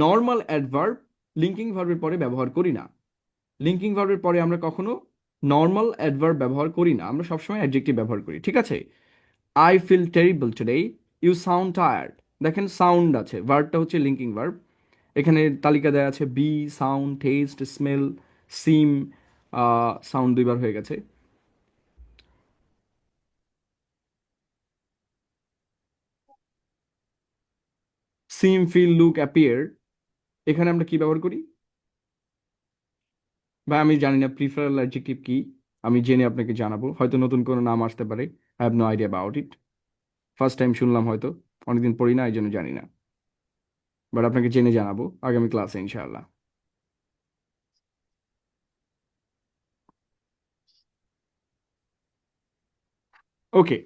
নর্মাল অ্যাডভার্ব লিঙ্কিং ভার্বের পরে ব্যবহার করি না। লিঙ্কিং ভার্বের পরে আমরা কখনো নর্মাল অ্যাডভার্ব ব্যবহার করি না, আমরা সবসময় অ্যাডজেক্টিভ ব্যবহার করি, ঠিক আছে? I feel terrible today, you sound tired. দেখেন সাউন্ড আছে, ভার্বটা হচ্ছে লিঙ্কিং ভার্ব। এখানে তালিকা দেওয়া আছে be, sound, taste, smell, seem. Sound দুইবার হয়ে গেছে। সিম, ফিল, লুক, অ্যাপিয়ার, এখানে আমরা কি ব্যবহার করি? বা আমি জানি না প্রিফারেবল অ্যাডজেক্টিভ কি, আমি জেনে আপনাকে জানাবো, হয়তো নতুন কোনো নাম আসতে পারে। I have no idea about it, first time শুনলাম, হয়তো অনেকদিন পড়ি না এই জন্য জানি না। বাট আপনাকে জেনে জানাবো আগামী ক্লাসে ইনশাআল্লাহ। Okay.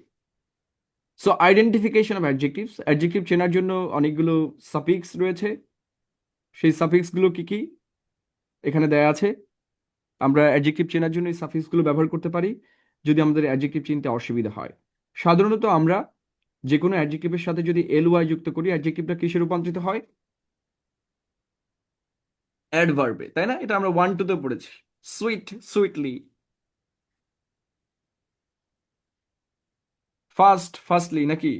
So identification of adjectives, adjective চেনার জন্য অনেকগুলো সাফিক্স রয়েছে। সেই সাফিক্সগুলো কি কি এখানে দেয়া আছে। আমরা অ্যাডজেক্টিভ চেনার জন্য এই সাফিক্সগুলো ব্যবহার করতে পারি যদি আমাদের অ্যাডজেক্টিভ চিনতে অসুবিধা হয়। সাধারণত আমরা যে কোনো অ্যাডজেক্টিভের সাথে যদি এল ওয়াই যুক্ত করি, অ্যাডজেক্টিভটা কিসে রূপান্তরিত হয়? অ্যাডভার্বে, তাই না? এটা আমরা 1-2 তে পড়েছি। Sweet, sweetly. ফার্স্ট, ফার্স্টলি, নাকি?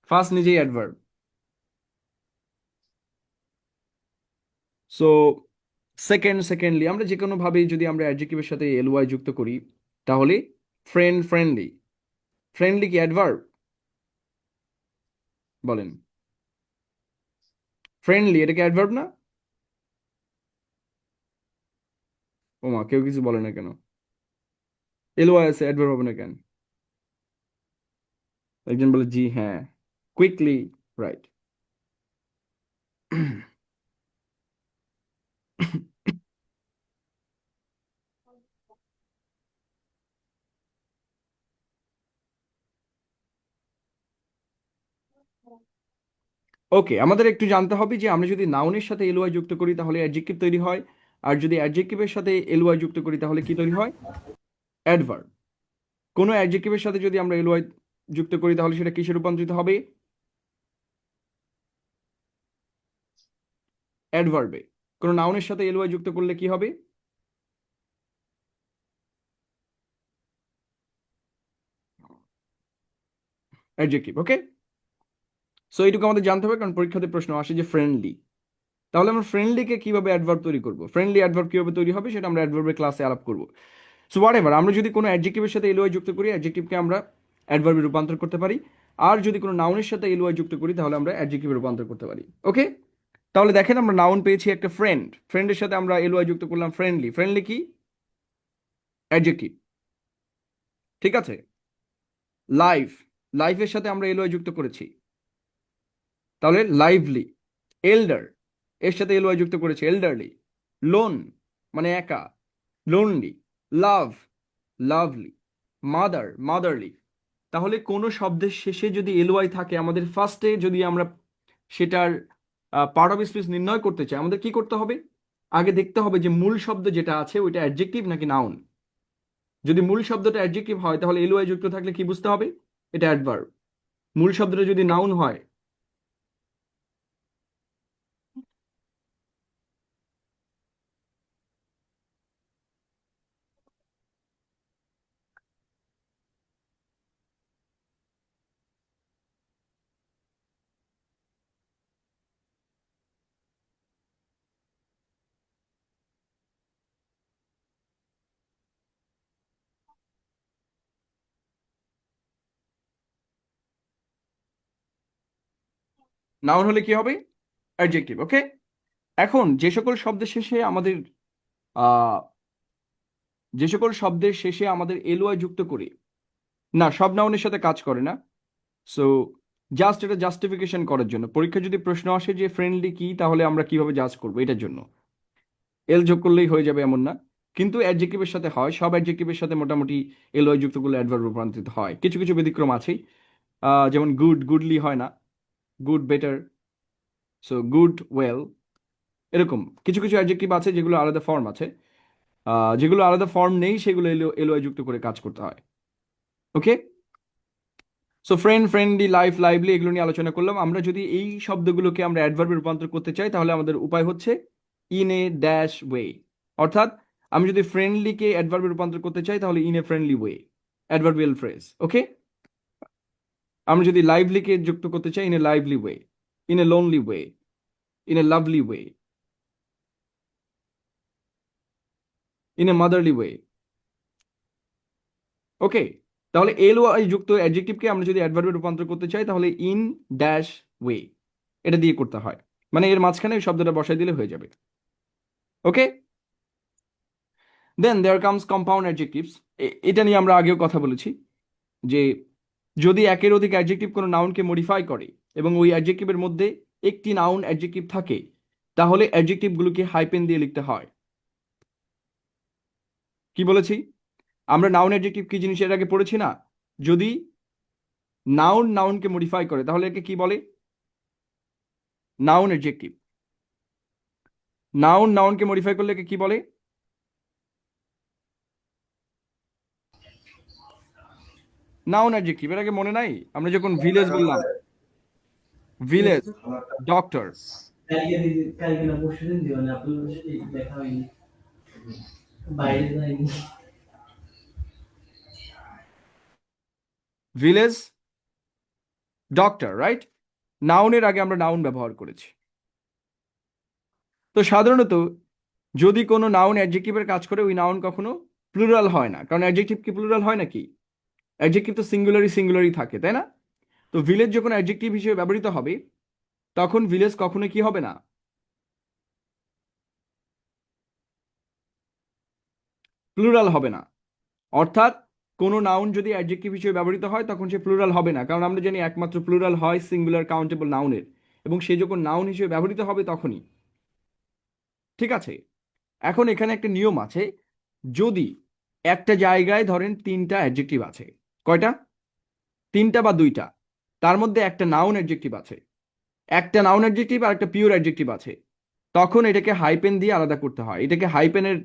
ফার্স্ট নিজেই অ্যাডভার্ব। সো সেকেন্ড, সেকেন্ডলি, আমরা যে কোনো ভাবে যদি আমরা অ্যাডজেক্টিভের সাথে এল ওয়াই যুক্ত করি তাহলে ফ্রেন্ড, ফ্রেন্ডলি। ফ্রেন্ডলি কি অ্যাডভার্ব? বলেন। ফ্রেন্ডলি এটা কি অ্যাডভার্ব না? ওমা, কেউ কিছু বলে না কেন? এল ওয়াই আছে, অ্যাডভার্ব হবে না কেন? একজন বলে জি হ্যাঁ। Quickly, right. ওকে, আমাদের একটু জানতে হবে যে আমরা যদি নাউনের সাথে এলওয়াই যুক্ত করি তাহলে অ্যাডজেক্টিভ তৈরি হয়, আর যদি অ্যাডজেক্টিভের সাথে এলওয়াই যুক্ত করি তাহলে কি তৈরি হয়? অ্যাডভার্ব। কোনো অ্যাডজেক্টিভের সাথে যদি আমরা এলওয়াই যুক্ত করি তাহলে সেটা কিসে রূপান্তরিত হবে? অ্যাডভার্বে। কোনো নাউনের সাথে এলওয়াই যুক্ত করলে কি হবে? অ্যাডজেক্টিভ। ওকে, সো এইটুকু আমাদের জানতে হবে, কারণ পরীক্ষাতে প্রশ্ন আসে যে ফ্রেন্ডলি। তাহলে আমরা ফ্রেন্ডলিকে কিভাবে অ্যাডভার্ব তৈরি করব, ফ্রেন্ডলি অ্যাডভার্ব কিভাবে তৈরি হবে সেটা আমরা অ্যাডভার্বের ক্লাসে আলাপ করব। সো হোয়াট এভার, আমরা যদি কোনো অ্যাডজেক্টিভের সাথে এলওয়াই যুক্ত করি, অ্যাডজেক্টিভকে আমরা অ্যাডভার্বে রূপান্তর করতে পারি। আর যদি কোনো নাউনের সাথে এলওয়াই যুক্ত করি তাহলে আমরা অ্যাডজেক্টিভে রূপান্তর করতে পারি। ওকে, তাহলে দেখেন আমরা নাউন পেয়েছি একটা ফ্রেন্ড, ফ্রেন্ডের সাথে আমরা এলওয়াই যুক্ত করলাম ফ্রেন্ডলি, ফ্রেন্ডলি কি? অ্যাডজেক্টিভ। ঠিক আছে। লাইফ, লাইফের সাথে আমরা এলওয়াই যুক্ত করেছি, তাহলে লাইভলি। এল্ডার, এর সাথে এলওয়াই যুক্ত করেছি এল্ডারলি। লোন মানে একা, লোনলি। লাভ, লাভলি। Mother, motherly. তাহলে কোনো শব্দের শেষে যদি এলওয়াই থাকে, আমাদের ফার্স্টে যদি আমরা সেটার পার্ট অফ স্পিচ নির্ণয় করতে চাই, আমাদের কি করতে হবে? আগে দেখতে হবে যে মূল শব্দ যেটা আছে ওইটা অ্যাডজেক্টিভ নাকি নাউন। যদি মূল শব্দটা অ্যাডজেক্টিভ হয় তাহলে এলওয়াই যুক্ত থাকলে কি বুঝতে হবে? এটা অ্যাডভার্ব। মূল শব্দটা যদি নাউন হয়, নাউন হলে কি হবে? অ্যাডজেক্টিভ। ওকে, এখন যে সকল শব্দের শেষে আমাদের আহ যে সকল শব্দের শেষে আমাদের এলওয়াই যুক্ত করি, না সব নাউনের সাথে কাজ করে না। সো জাস্ট এটা জাস্টিফিকেশন করার জন্য, পরীক্ষা যদি প্রশ্ন আসে যে ফ্রেন্ডলি কি, তাহলে আমরা কিভাবে জাজ করবো এটার জন্য এল যোগ করলেই হয়ে যাবে এমন না, কিন্তু অ্যাডজেক্টিভের সাথে হয়, সব অ্যাডজেক্টিভের সাথে মোটামুটি এলওয়াই যুক্ত করলে অ্যাডভার্ব রূপান্তরিত হয়। কিছু কিছু ব্যতিক্রম আছে, যেমন গুড, গুডলি হয় না, good better. So good, well, এরকম কিছু কিছু অ্যাডজেক্টিভ আছে যেগুলো আলাদা ফর্ম আছে, যেগুলো আলাদা ফর্ম নেই সেগুলো এলওয়াই যুক্ত করে কাজ করতে হয়। Okay, so friend, friendly, life, lively, এগুলো নিয়ে আলোচনা করলাম। আমরা যদি এই শব্দগুলোকে আমরা অ্যাডভার্বে রূপান্তর করতে চাই তাহলে আমাদের উপায় হচ্ছে ইন এ ড্যাশ ওয়ে। অর্থাৎ আমি যদি ফ্রেন্ডলিকে অ্যাডভার্বে রূপান্তর করতে চাই তাহলে in a friendly way, adverbial phrase. Okay, আমরা যদি লাইভলিকে যুক্ত করতে চাই in a lively way, in a lonely way, in a lovely way, in a motherly way. Okay, তাহলে এল ওয়াই যুক্ত অ্যাডজেক্টিভকে আমরা যদি অ্যাডভার্বে রূপান্তর করতে চাই তাহলে ইন ড্যাশ ওয়ে, এটা দিয়ে করতে হয়। মানে এর মাঝখানে ওই শব্দটা বসাই দিলে হয়ে যাবে। ওকে, দেন দেয়ার কামস কম্পাউন্ড অ্যাডজেক্টিভস। এটা নিয়ে আমরা আগেও কথা বলেছি যে যদি একের অধিক অ্যাডজেক্টিভ কোনো নাউনকে মডিফাই করে এবং ওই অ্যাডজেক্টিভের মধ্যে একটি নাউন অ্যাডজেক্টিভ থাকে, তাহলে অ্যাডজেক্টিভগুলোকে হাইপেন দিয়ে লিখতে হয়। কি বলেছি? আমরা নাউন অ্যাডজেক্টিভ কি জিনিস এর আগে পড়েছি না? যদি নাউন নাউনকে মডিফাই করে তাহলে একে কি বলে? Noun adjective. নাউন নাউনকে মডিফাই করলে একে কি বলে? Noun adjective. এর আগে মনে নাই আমরা যখন ভিলেজ বললাম? Village, doctor. কালকে না পরশু দিন দিও না আপনার সাথে দেখা হয়নি বাইরে যায়নি ভিলেজ, ডক্টর, রাইট? নাউনের আগে আমরা নাউন ব্যবহার করেছি। তো সাধারণত যদি কোনো নাউন অ্যাডজেক্টিভের কাজ করে ওই নাউন কখনো প্লুরাল হয় না, কারণ অ্যাডজেক্টিভ কি প্লুরাল হয় নাকি? অ্যাডজেক্টিভ তো সিঙ্গুলারি সিঙ্গুলারি থাকে, তাই না? তো ভিলেজ যখন অ্যাডজেক্টিভ হিসেবে ব্যবহৃত হবে তখন ভিলেজ কখনো কি হবে না? প্লুরাল হবে না। অর্থাৎ কোনো নাউন যদি অ্যাডজেক্টিভ হিসেবে ব্যবহৃত হয় তখন সে প্লুরাল হবে না, কারণ আমরা জানি একমাত্র প্লুরাল হয় সিঙ্গুলার কাউন্টেবল নাউনের, এবং সে যখন নাউন হিসেবে ব্যবহৃত হবে তখনই। ঠিক আছে, এখন এখানে একটা নিয়ম আছে, যদি একটা জায়গায় ধরেন তিনটা অ্যাডজেক্টিভ আছে, কয়টা? তিনটা বা দুইটা? তার মধ্যে একটা নাউন অ্যাডজেক্টিভ আছে, একটা নাউন অ্যাডজেক্টিভ আর একটা পিওর অ্যাডজেক্টিভ আছে, তখন এটাকে হাইপেন দিয়ে আলাদা করতে হয়, এটাকে হাইপেনের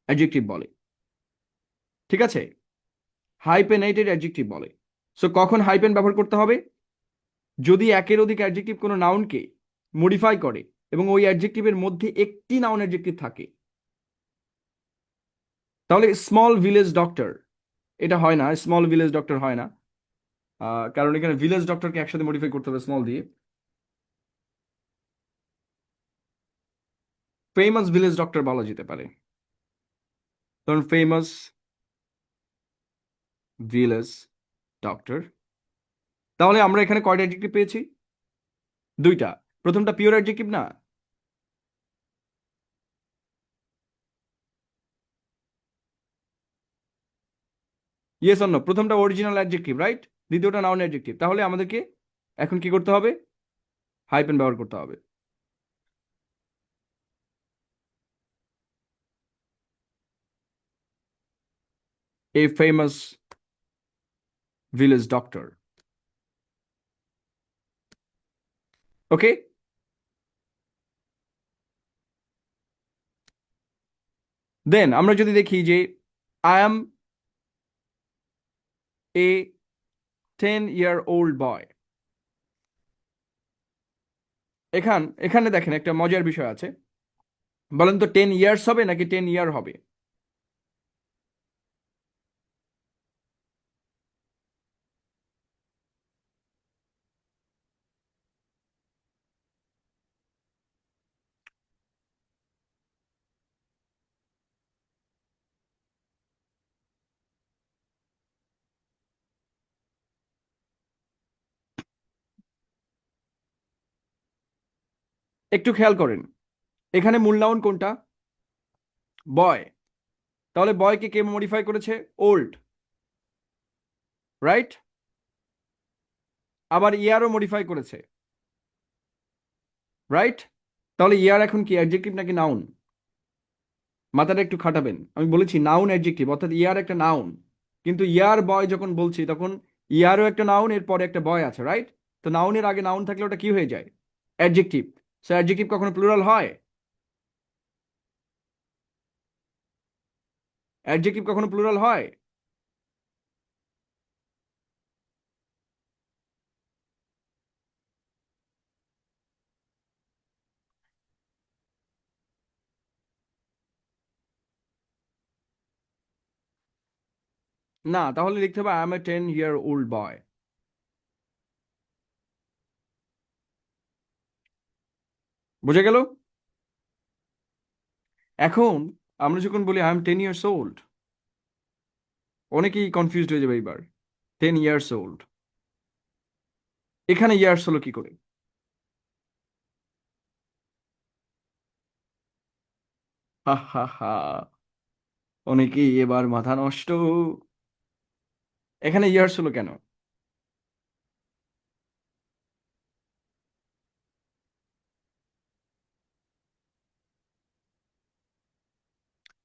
অ্যাডজেক্টিভ বলে। ঠিক আছে, হাইপেনেটেড অ্যাডজেক্টিভ বলে। সো কখন হাইপেন ব্যবহার করতে হবে? যদি একের অধিক অ্যাডজেক্টিভ কোনো নাউনকে মডিফাই করে এবং ওই অ্যাডজেক্টিভের মধ্যে একটি নাউন অ্যাডজেক্টিভ থাকে। তাহলে স্মল ভিলেজ ডক্টর, এটা হয় না, স্মল ভিলেজ ডক্টর হয় না, কারণ এখানে ভিলেজ ডক্টরকে একসাথে মডিফাই করতে হবে স্মল দিয়ে। ফেমাস ভিলেজ ডক্টর বলা যেতে পারে, কারণ ফেমাস ভিলেজ ডক্টর। তাহলে আমরা এখানে কয়টা অ্যাডজেক্টিভ পেয়েছি? দুইটা। প্রথমটা পিওর অ্যাডজেক্টিভ না? Yes or no? প্রথমটা অরিজিনাল অ্যাডজেক্টিভ, রাইট? দ্বিতীয়টা নাউন অ্যাডজেক্টিভ। তাহলে আমাদেরকে এখন কি করতে হবে? হাইপেন ব্যবহার করতে হবে। A famous village doctor. Okay, then আমরা যদি দেখি যে আই অ্যাম এ 10-year-old বয়, এখানে দেখেন একটা মজার বিষয় আছে। বলেন তো 10 ইয়ার্স হবে নাকি 10 ইয়ার হবে? একটু খেয়াল করেন, এখানে মূল নাউন কোনটা? বয়। তাহলে বয়কে কে মডিফাই করেছে? Old, right? আবার ইয়ারও মডিফাই করেছে, রাইট? তাহলে ইয়ার এখন কি অ্যাডজেক্টিভ নাকি নাউন? মাথাটা একটু খাটাবেন। আমি বলেছি নাউন অ্যাডজেক্টিভ, অর্থাৎ ইয়ার একটা নাউন, কিন্তু ইয়ার বয় যখন বলছি তখন ইয়ারও একটা নাউন, এরপরে একটা বয় আছে, রাইট? তো নাউনের আগে নাউন থাকলে ওটা কি হয়ে যায়? অ্যাডজেক্টিভ। সো অ্যাডজেক্টিভ কখনো প্লুরাল হয়? অ্যাডজেক্টিভ কখনো প্লুরাল হয়? না, তাহলে লিখতে হবে আই এম এ 10-year-old বয়। বুঝে গেল? এখন আমরা যখন বলি আই এম 10 years old, অনেকেই কনফিউজড হয়ে যাবে এইবার। 10 years old, এখানে ইয়ার্স হলো কি করে? হা হা হা, অনেকেই এবার মাথা নষ্ট। এখানে ইয়ার্স হলো কেন?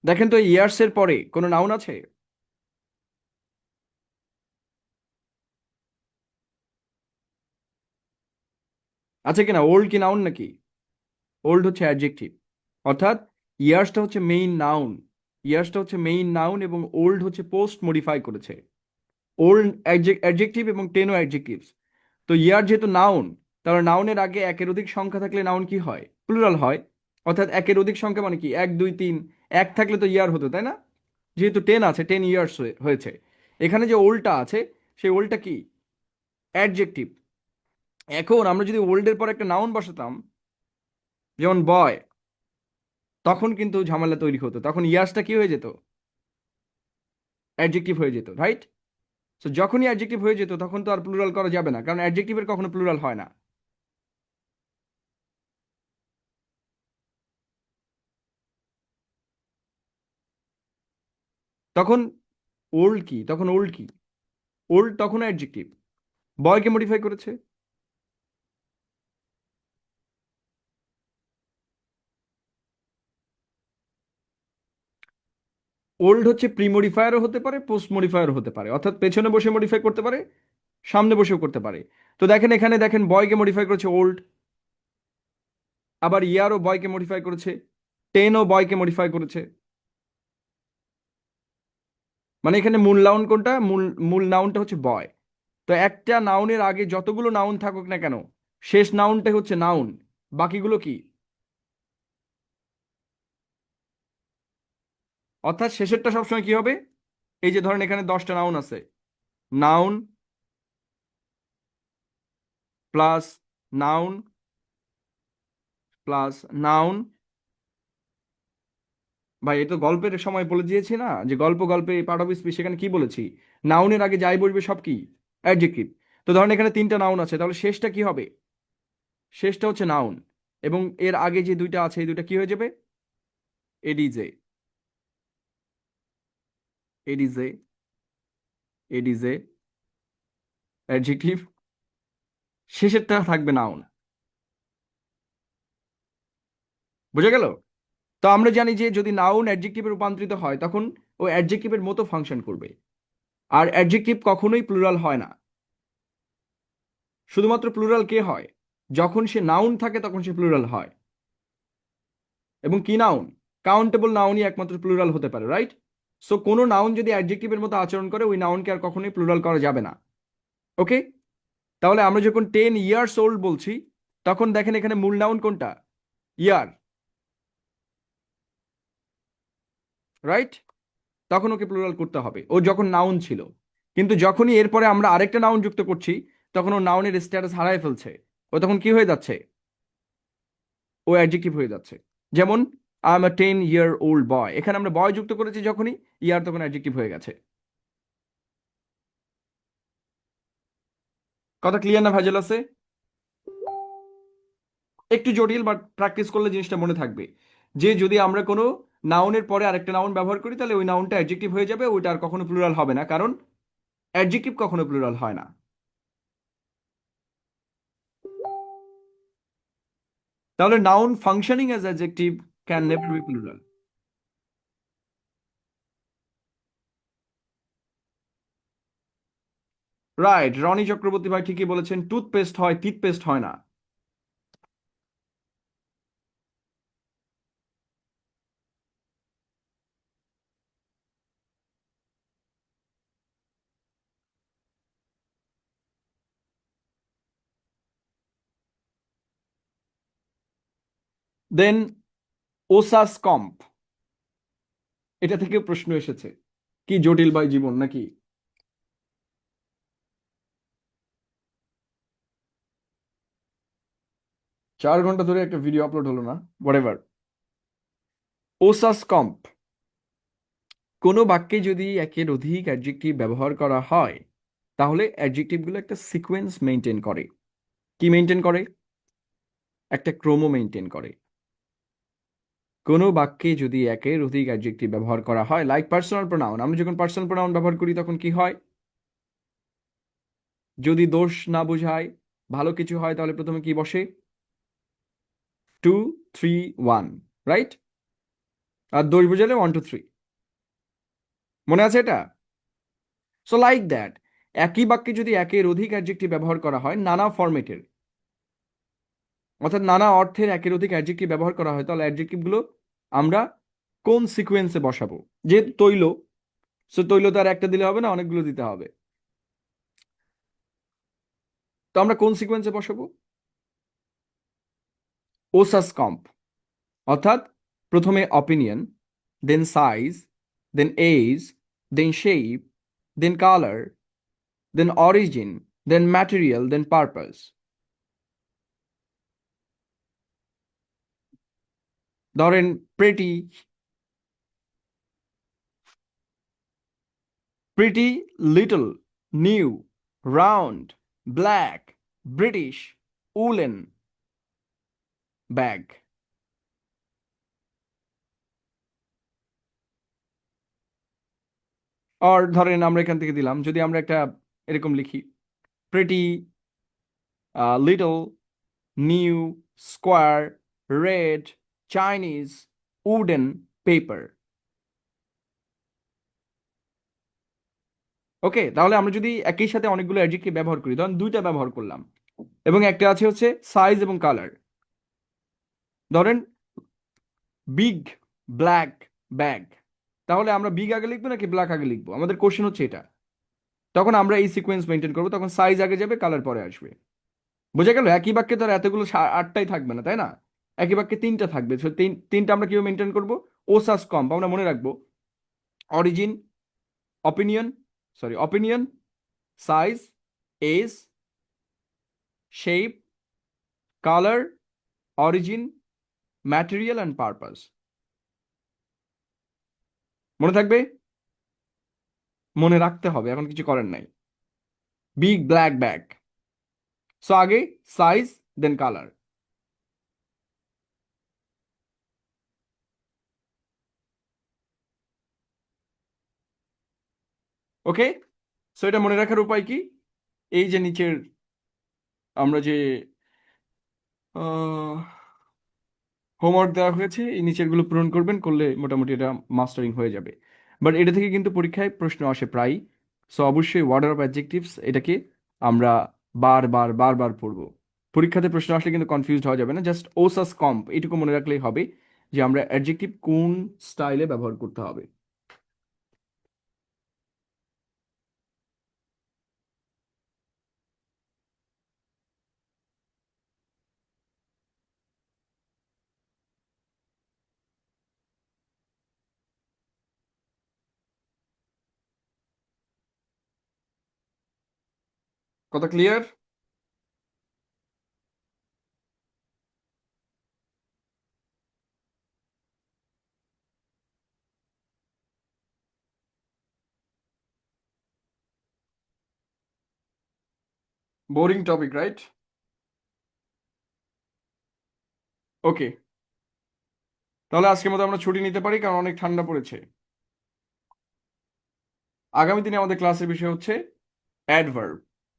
দেখেন তো, ইয়ার্স এর পরে কোনো নাউন আছে? আছে কিনা? ওল্ড কি নাউন নাকি? ওল্ড হচ্ছে অ্যাডজেক্টিভ, অর্থাৎ ইয়ার্সটা হচ্ছে মেইন নাউন। ইয়ার্সটা হচ্ছে মেইন নাউন এবং ওল্ড হচ্ছে পোস্ট মডিফাই করেছে। ওল্ড অ্যাডজেক্টিভ এবং টেনও অ্যাডজেক্টিভস। তো ইয়ার যেহেতু নাউন, তাহলে নাউনের আগে একের অধিক সংখ্যা থাকলে নাউন কি হয়? প্লুরাল হয়। অর্থাৎ একের অধিক সংখ্যা মানে কি? 1 2 3, এক থাকলে তো ইয়ার হতো, তাই না? যেহেতু 10 আছে, 10 ইয়ার্স হয়েছে। এখানে যে ওল্ডটা আছে, সেই ওল্ডটা কি? অ্যাডজেক্টিভ। এখন আমরা যদি ওল্ডের পর একটা নাউন বসাতাম, যেমন বয়, তখন কিন্তু ঝামেলা তৈরি হতো, তখন ইয়ার্সটা কি হয়ে যেত? অ্যাডজেক্টিভ হয়ে যেত, রাইট? তো যখনই অ্যাডজেক্টিভ হয়ে যেত তখন তো আর প্লুরাল করা যাবে না, কারণ অ্যাডজেক্টিভের কখনো প্লুরাল হয় না। তখন ওল্ড কি? তখন ওল্ড কি? ওল্ড তখন অ্যাডজেক্টিভ, বয়কে মডিফাই করেছে। ওল্ড হচ্ছে প্রি মডিফায়ারও হতে পারে, পোস্ট মডিফায়ারও হতে পারে, অর্থাৎ পেছনে বসে মডিফাই করতে পারে, সামনে বসেও করতে পারে। তো দেখেন এখানে দেখেন বয়কে মডিফাই করেছে ওল্ড, আবার ইয়ারও বয়কে মডিফাই করেছে, টেনও বয়কে মডিফাই করেছে। মানে এখানে মূল নাউন কোনটা? মূল নাউনটা হচ্ছে বয়। তো একটা নাউনের আগে যতগুলো নাউন থাকুক না কেন, শেষ নাউনটাই হচ্ছে নাউন, বাকিগুলো কি? অর্থাৎ শেষেরটা সবসময় কি হবে? এই যে ধরেন এখানে 10টা নাউন আছে, noun plus noun plus noun. ভাই এই তো গল্পের সময় বলে দিয়েছি না, যে গল্পে পার্ট অফ স্পিচ, সেখানে কি বলেছি? নাউনের আগে যাই বসবে সব কি? অ্যাডজেক্টিভ। তো ধরেন এখানে 3টা নাউন আছে, তাহলে শেষটা কি হবে? শেষটা হচ্ছে নাউন, এবং এর আগে যে 2টা আছে এই 2টা কি হয়ে যাবে? এডিজে, এডিজে, এডিজে, অ্যাডজেক্টিভ, শেষেরটা থাকবে নাউন। বুঝা গেল? তো আমরা জানি যে যদি নাউন অ্যাডজেক্টিভে রূপান্তরিত হয় তখন ও অ্যাডজেক্টিভের মতো ফাংশন করবে। আর অ্যাডজেক্টিভ কখনোই প্লুরাল হয় না। শুধুমাত্র প্লুরাল কে হয়? যখন সে নাউন থাকে তখন সে প্লুরাল হয়। এবং কি নাউন? কাউন্টেবল নাউনই একমাত্র প্লুরাল হতে পারে, রাইট? সো কোনো নাউন যদি অ্যাডজেক্টিভের মতো আচরণ করে ওই নাউনকে আর কখনোই প্লুরাল করা যাবে না। ওকে? তাহলে আমরা যখন 10 ইয়ার্স ওল্ড বলছি তখন দেখেন এখানে মূল নাউন কোনটা? ইয়ার, রাইট? তখন ওকে প্লুরাল করতে হবে, ও যখন নাউন ছিল। কিন্তু যখনই এরপরে আমরা আরেকটা নাউন যুক্ত করছি তখন ও নাউনের স্ট্যাটাস হারায় ফেলছে। ও তখন কি হয়ে যাচ্ছে? ও অ্যাডজেক্টিভ হয়ে যাচ্ছে। যেমন I am a 10 year old বয়, এখানে আমরা বয় যুক্ত করেছি যখনই, ইয়ার তখন অ্যাডজেক্টিভ হয়ে গেছে। কথা ক্লিয়ার না ভেজাল আছে? একটু জটিল, বাট প্র্যাকটিস করলে জিনিসটা মনে থাকবে, যে যদি আমরা কোনো নাউনের পরে আরেকটা নাউন ব্যবহার করি তাহলে ওই নাউনটা অ্যাডজেক্টিভ হয়ে যাবে, ওইটা আর কখনো প্লুরাল হবে না, কারণ অ্যাডজেক্টিভ কখনো প্লুরাল হয় না। তাহলে noun functioning as adjective can never be plural. Right, Roni Chakraborty ভাই ঠিকই বলেছেন, টুথপেস্ট হয়, টিথপেস্ট হয় না। দেন ওসাস কম্প, এটা থেকে প্রশ্ন এসেছে, কি জটিল ভাই জীবন নাকি? 4 ঘন্টা ধরে একটা ভিডিও আপলোড হলো না, হোয়াটএভার। ওসাস কম্প, কোনো বাক্যে যদি একের অধিক অ্যাডজেক্টিভ ব্যবহার করা হয় তাহলে অ্যাডজেক্টিভগুলো একটা সিকোয়েন্স মেনটেন করে। কি মেনটেন করে? একটা ক্রম মেনটেন করে। কোনো বাক্যে যদি একের অধিক অ্যাডজেক্টিভ ব্যবহার করা হয়, লাইক পার্সোনাল প্রোনাউন, আমরা যখন পার্সোনাল প্রোনাউন ব্যবহার করি তখন কি হয়? যদি দোষ না বোঝায়, ভালো কিছু হয়, তাহলে প্রথমে কি বসে? 2, 3, 1, রাইট? আর দোষ বোঝালে 1, 2, 3। মনে আছে এটা? সো লাইক দ্যাট, একই বাক্যে যদি একের অধিক অ্যাডজেক্টিভ ব্যবহার করা হয় নানা ফরম্যাটের, অর্থাৎ নানা অর্থের একের অধিক অ্যাডজেক্টিভ ব্যবহার করা হয়, তাহলে অ্যাডজেক্টিভগুলো আমরা কোন সিকোয়েন্সে বসাবো? যে তৈল, সো তৈল তো আর একটা দিলে হবে না, অনেকগুলো দিতে হবে। তো আমরা কোন সিকোয়েন্সে বসাবো? ওসাস কম্প, অর্থাৎ প্রথমে opinion, then size, then age, then shape, then colour, then origin, then material, then purpose. ধরেন pretty, pretty little, new, round, black, British, woollen, bag. আর ধরেন আমরা এখান থেকে দিলাম, যদি আমরা একটা এরকম লিখি, pretty little, new, square, red, Chinese, wooden, paper. Okay, তাহলে আমরা যদি একই সাথে অনেকগুলো অ্যাডজেক্টিভ ব্যবহার করি, ধরুন দুইটা ব্যবহার করলাম, এবং একটা আছে হচ্ছে সাইজ এবং কালার। ধরেন বিগ ব্ল্যাক ব্যাগ, তাহলে আমরা বিগ আগে লিখবো নাকি ব্ল্যাক আগে লিখবো? আমাদের কোশ্চেন হচ্ছে এটা। তখন আমরা এই সিকোয়েন্স মেনটেন করবো, তখন সাইজ আগে যাবে, কালার পরে আসবে। বোঝা গেল? একই বাক্যে তো আর এতগুলো আটটাই থাকবে না, তাই না? একই বাক্যে তিনটা থাকবে। So, তিনটা আমরা কিভাবে মেনটেন করবো? ওসাস কম্প আমরা মনে রাখবো। Origin, opinion, opinion, size, age, shape, colour, origin, material and purpose. মনে থাকবে? মনে রাখতে হবে, এখন কিছু করার নাই। বিগ ব্ল্যাক ব্যাগ, সো আগে size then colour. Okay, so এটা মনে রাখার উপায় কি? এই যে নিচের আমরা যে হোমওয়ার্ক দেওয়া হয়েছে, এই নিচের গুলো পূরণ করবেন, করলে মোটামুটি এটা মাস্টারিং হয়ে যাবে। বাট এটা থেকে কিন্তু পরীক্ষায় প্রশ্ন আসে প্রায়। সো অবশ্যই ওয়ার্ডার অফ অ্যাডজেক্টিভস এটাকে আমরা বারবার বারবার পড়বো। পরীক্ষাতে প্রশ্ন আসলে কিন্তু কনফিউজড হওয়া যাবে না, জাস্ট ওসাস কম্প এটুকু মনে রাখলেই হবে যে আমরা অ্যাডজেক্টিভ কোন স্টাইলে ব্যবহার করতে হবে। কথা clear? Boring topic, right? Okay, তাহলে আজকের মতো আমরা ছুটি নিতে পারি, কারণ অনেক ঠান্ডা পড়েছে। আগামী দিনে আমাদের ক্লাসের বিষয় হচ্ছে অ্যাডভার্ব,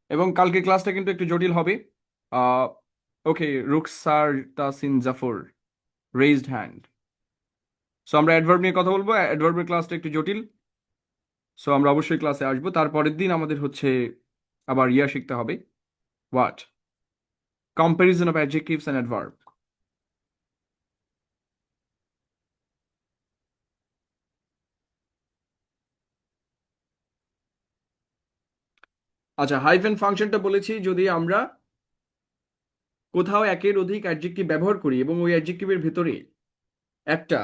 এবং কালকে ক্লাসটা কিন্তু একটু জটিল হবে। Okay, Ruksar Tasin Zafar raised hand. So আমরা অ্যাডভার্ব নিয়ে কথা বলবো, অ্যাডভার্বের ক্লাসটা একটু জটিল। সো আমরা অবশ্যই ক্লাসে আসবো। তারপরের দিন আমাদের হচ্ছে আবার শিখতে হবে, what, comparison of adjectives and adverb. আচ্ছা, হাইফেন ফাংশনটা বলেছি যদি আমরা কোথাও একের অধিক অ্যাডজেক্টিভ ব্যবহার করি এবং ওই অ্যাডজেক্টিভের ভেতরে একটা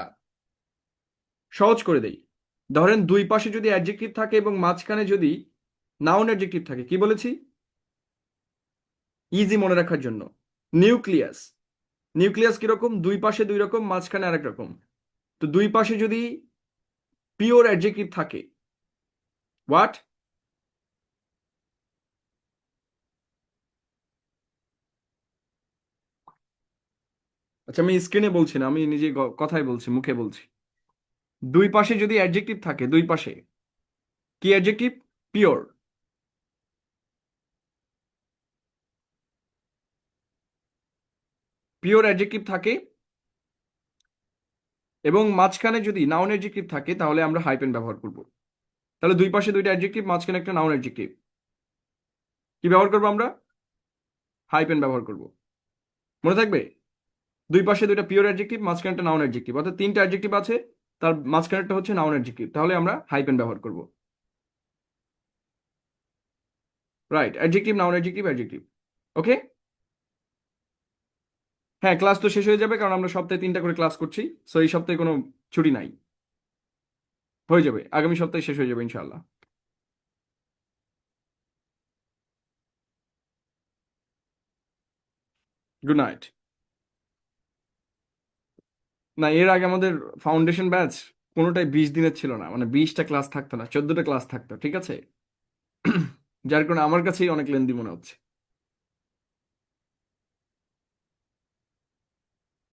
সহজ করে দেই। ধরেন দুই পাশে যদি অ্যাডজেক্টিভ থাকে এবং মাঝখানে যদি নাউন অ্যাডজেক্টিভ থাকে, কি বলেছি? ইজি মনে রাখার জন্য, নিউক্লিয়াস। নিউক্লিয়াস কিরকম? দুই পাশে দুই রকম, মাঝখানে আরেক রকম। তো দুই পাশে যদি পিওর অ্যাডজেক্টিভ থাকে, হোয়াট? আচ্ছা, আমি স্ক্রিনে বলছি না, আমি নিজে কথাই বলছি, মুখে বলছি। দুই পাশে যদি অ্যাডজেক্টিভ থাকে, দুই পাশে কি অ্যাডজেক্টিভ? পিওর। পিওর অ্যাডজেক্টিভ থাকে এবং মাঝখানে যদি নাউন অ্যাডজেক্টিভ থাকে, তাহলে আমরা হাইপেন ব্যবহার করব। তাহলে দুই পাশে দুইটা অ্যাডজেক্টিভ, মাঝখানে একটা নাউন অ্যাডজেক্টিভ, কি ব্যবহার করবো আমরা? হাইপেন ব্যবহার করব। মনে থাকবে? দুই পাশে দুইটা পিওর অ্যাডজেক্টিভ, মাঝখানে একটা নাউন অ্যাডজেক্টিভ, অর্থাৎ তিনটা অ্যাডজেক্টিভ আছে, তার মাঝখানেরটা হচ্ছে নাউন অ্যাডজেক্টিভ, তাহলে আমরা হাইপেন ব্যবহার করব। Right, adjective, noun adjective, adjective. Okay, হ্যাঁ, ক্লাস তো শেষ হয়ে যাবে, কারণ আমরা সপ্তাহে 3টা করে ক্লাস করছি। সো এই সপ্তাহে কোনো ছুটি নাই, হয়ে যাবে, আগামী সপ্তাহে শেষ হয়ে যাবে ইনশাআল্লাহ। Good night. না, এর আগে আমাদের ফাউন্ডেশন ব্যাচ কোনোটাই 20 দিনের ছিল না, মানে 20টা ক্লাস থাকতো না, 14টা ক্লাস থাকতো, ঠিক আছে? যার কারণে আমার কাছেই অনেক লেন্দি মনে হচ্ছে।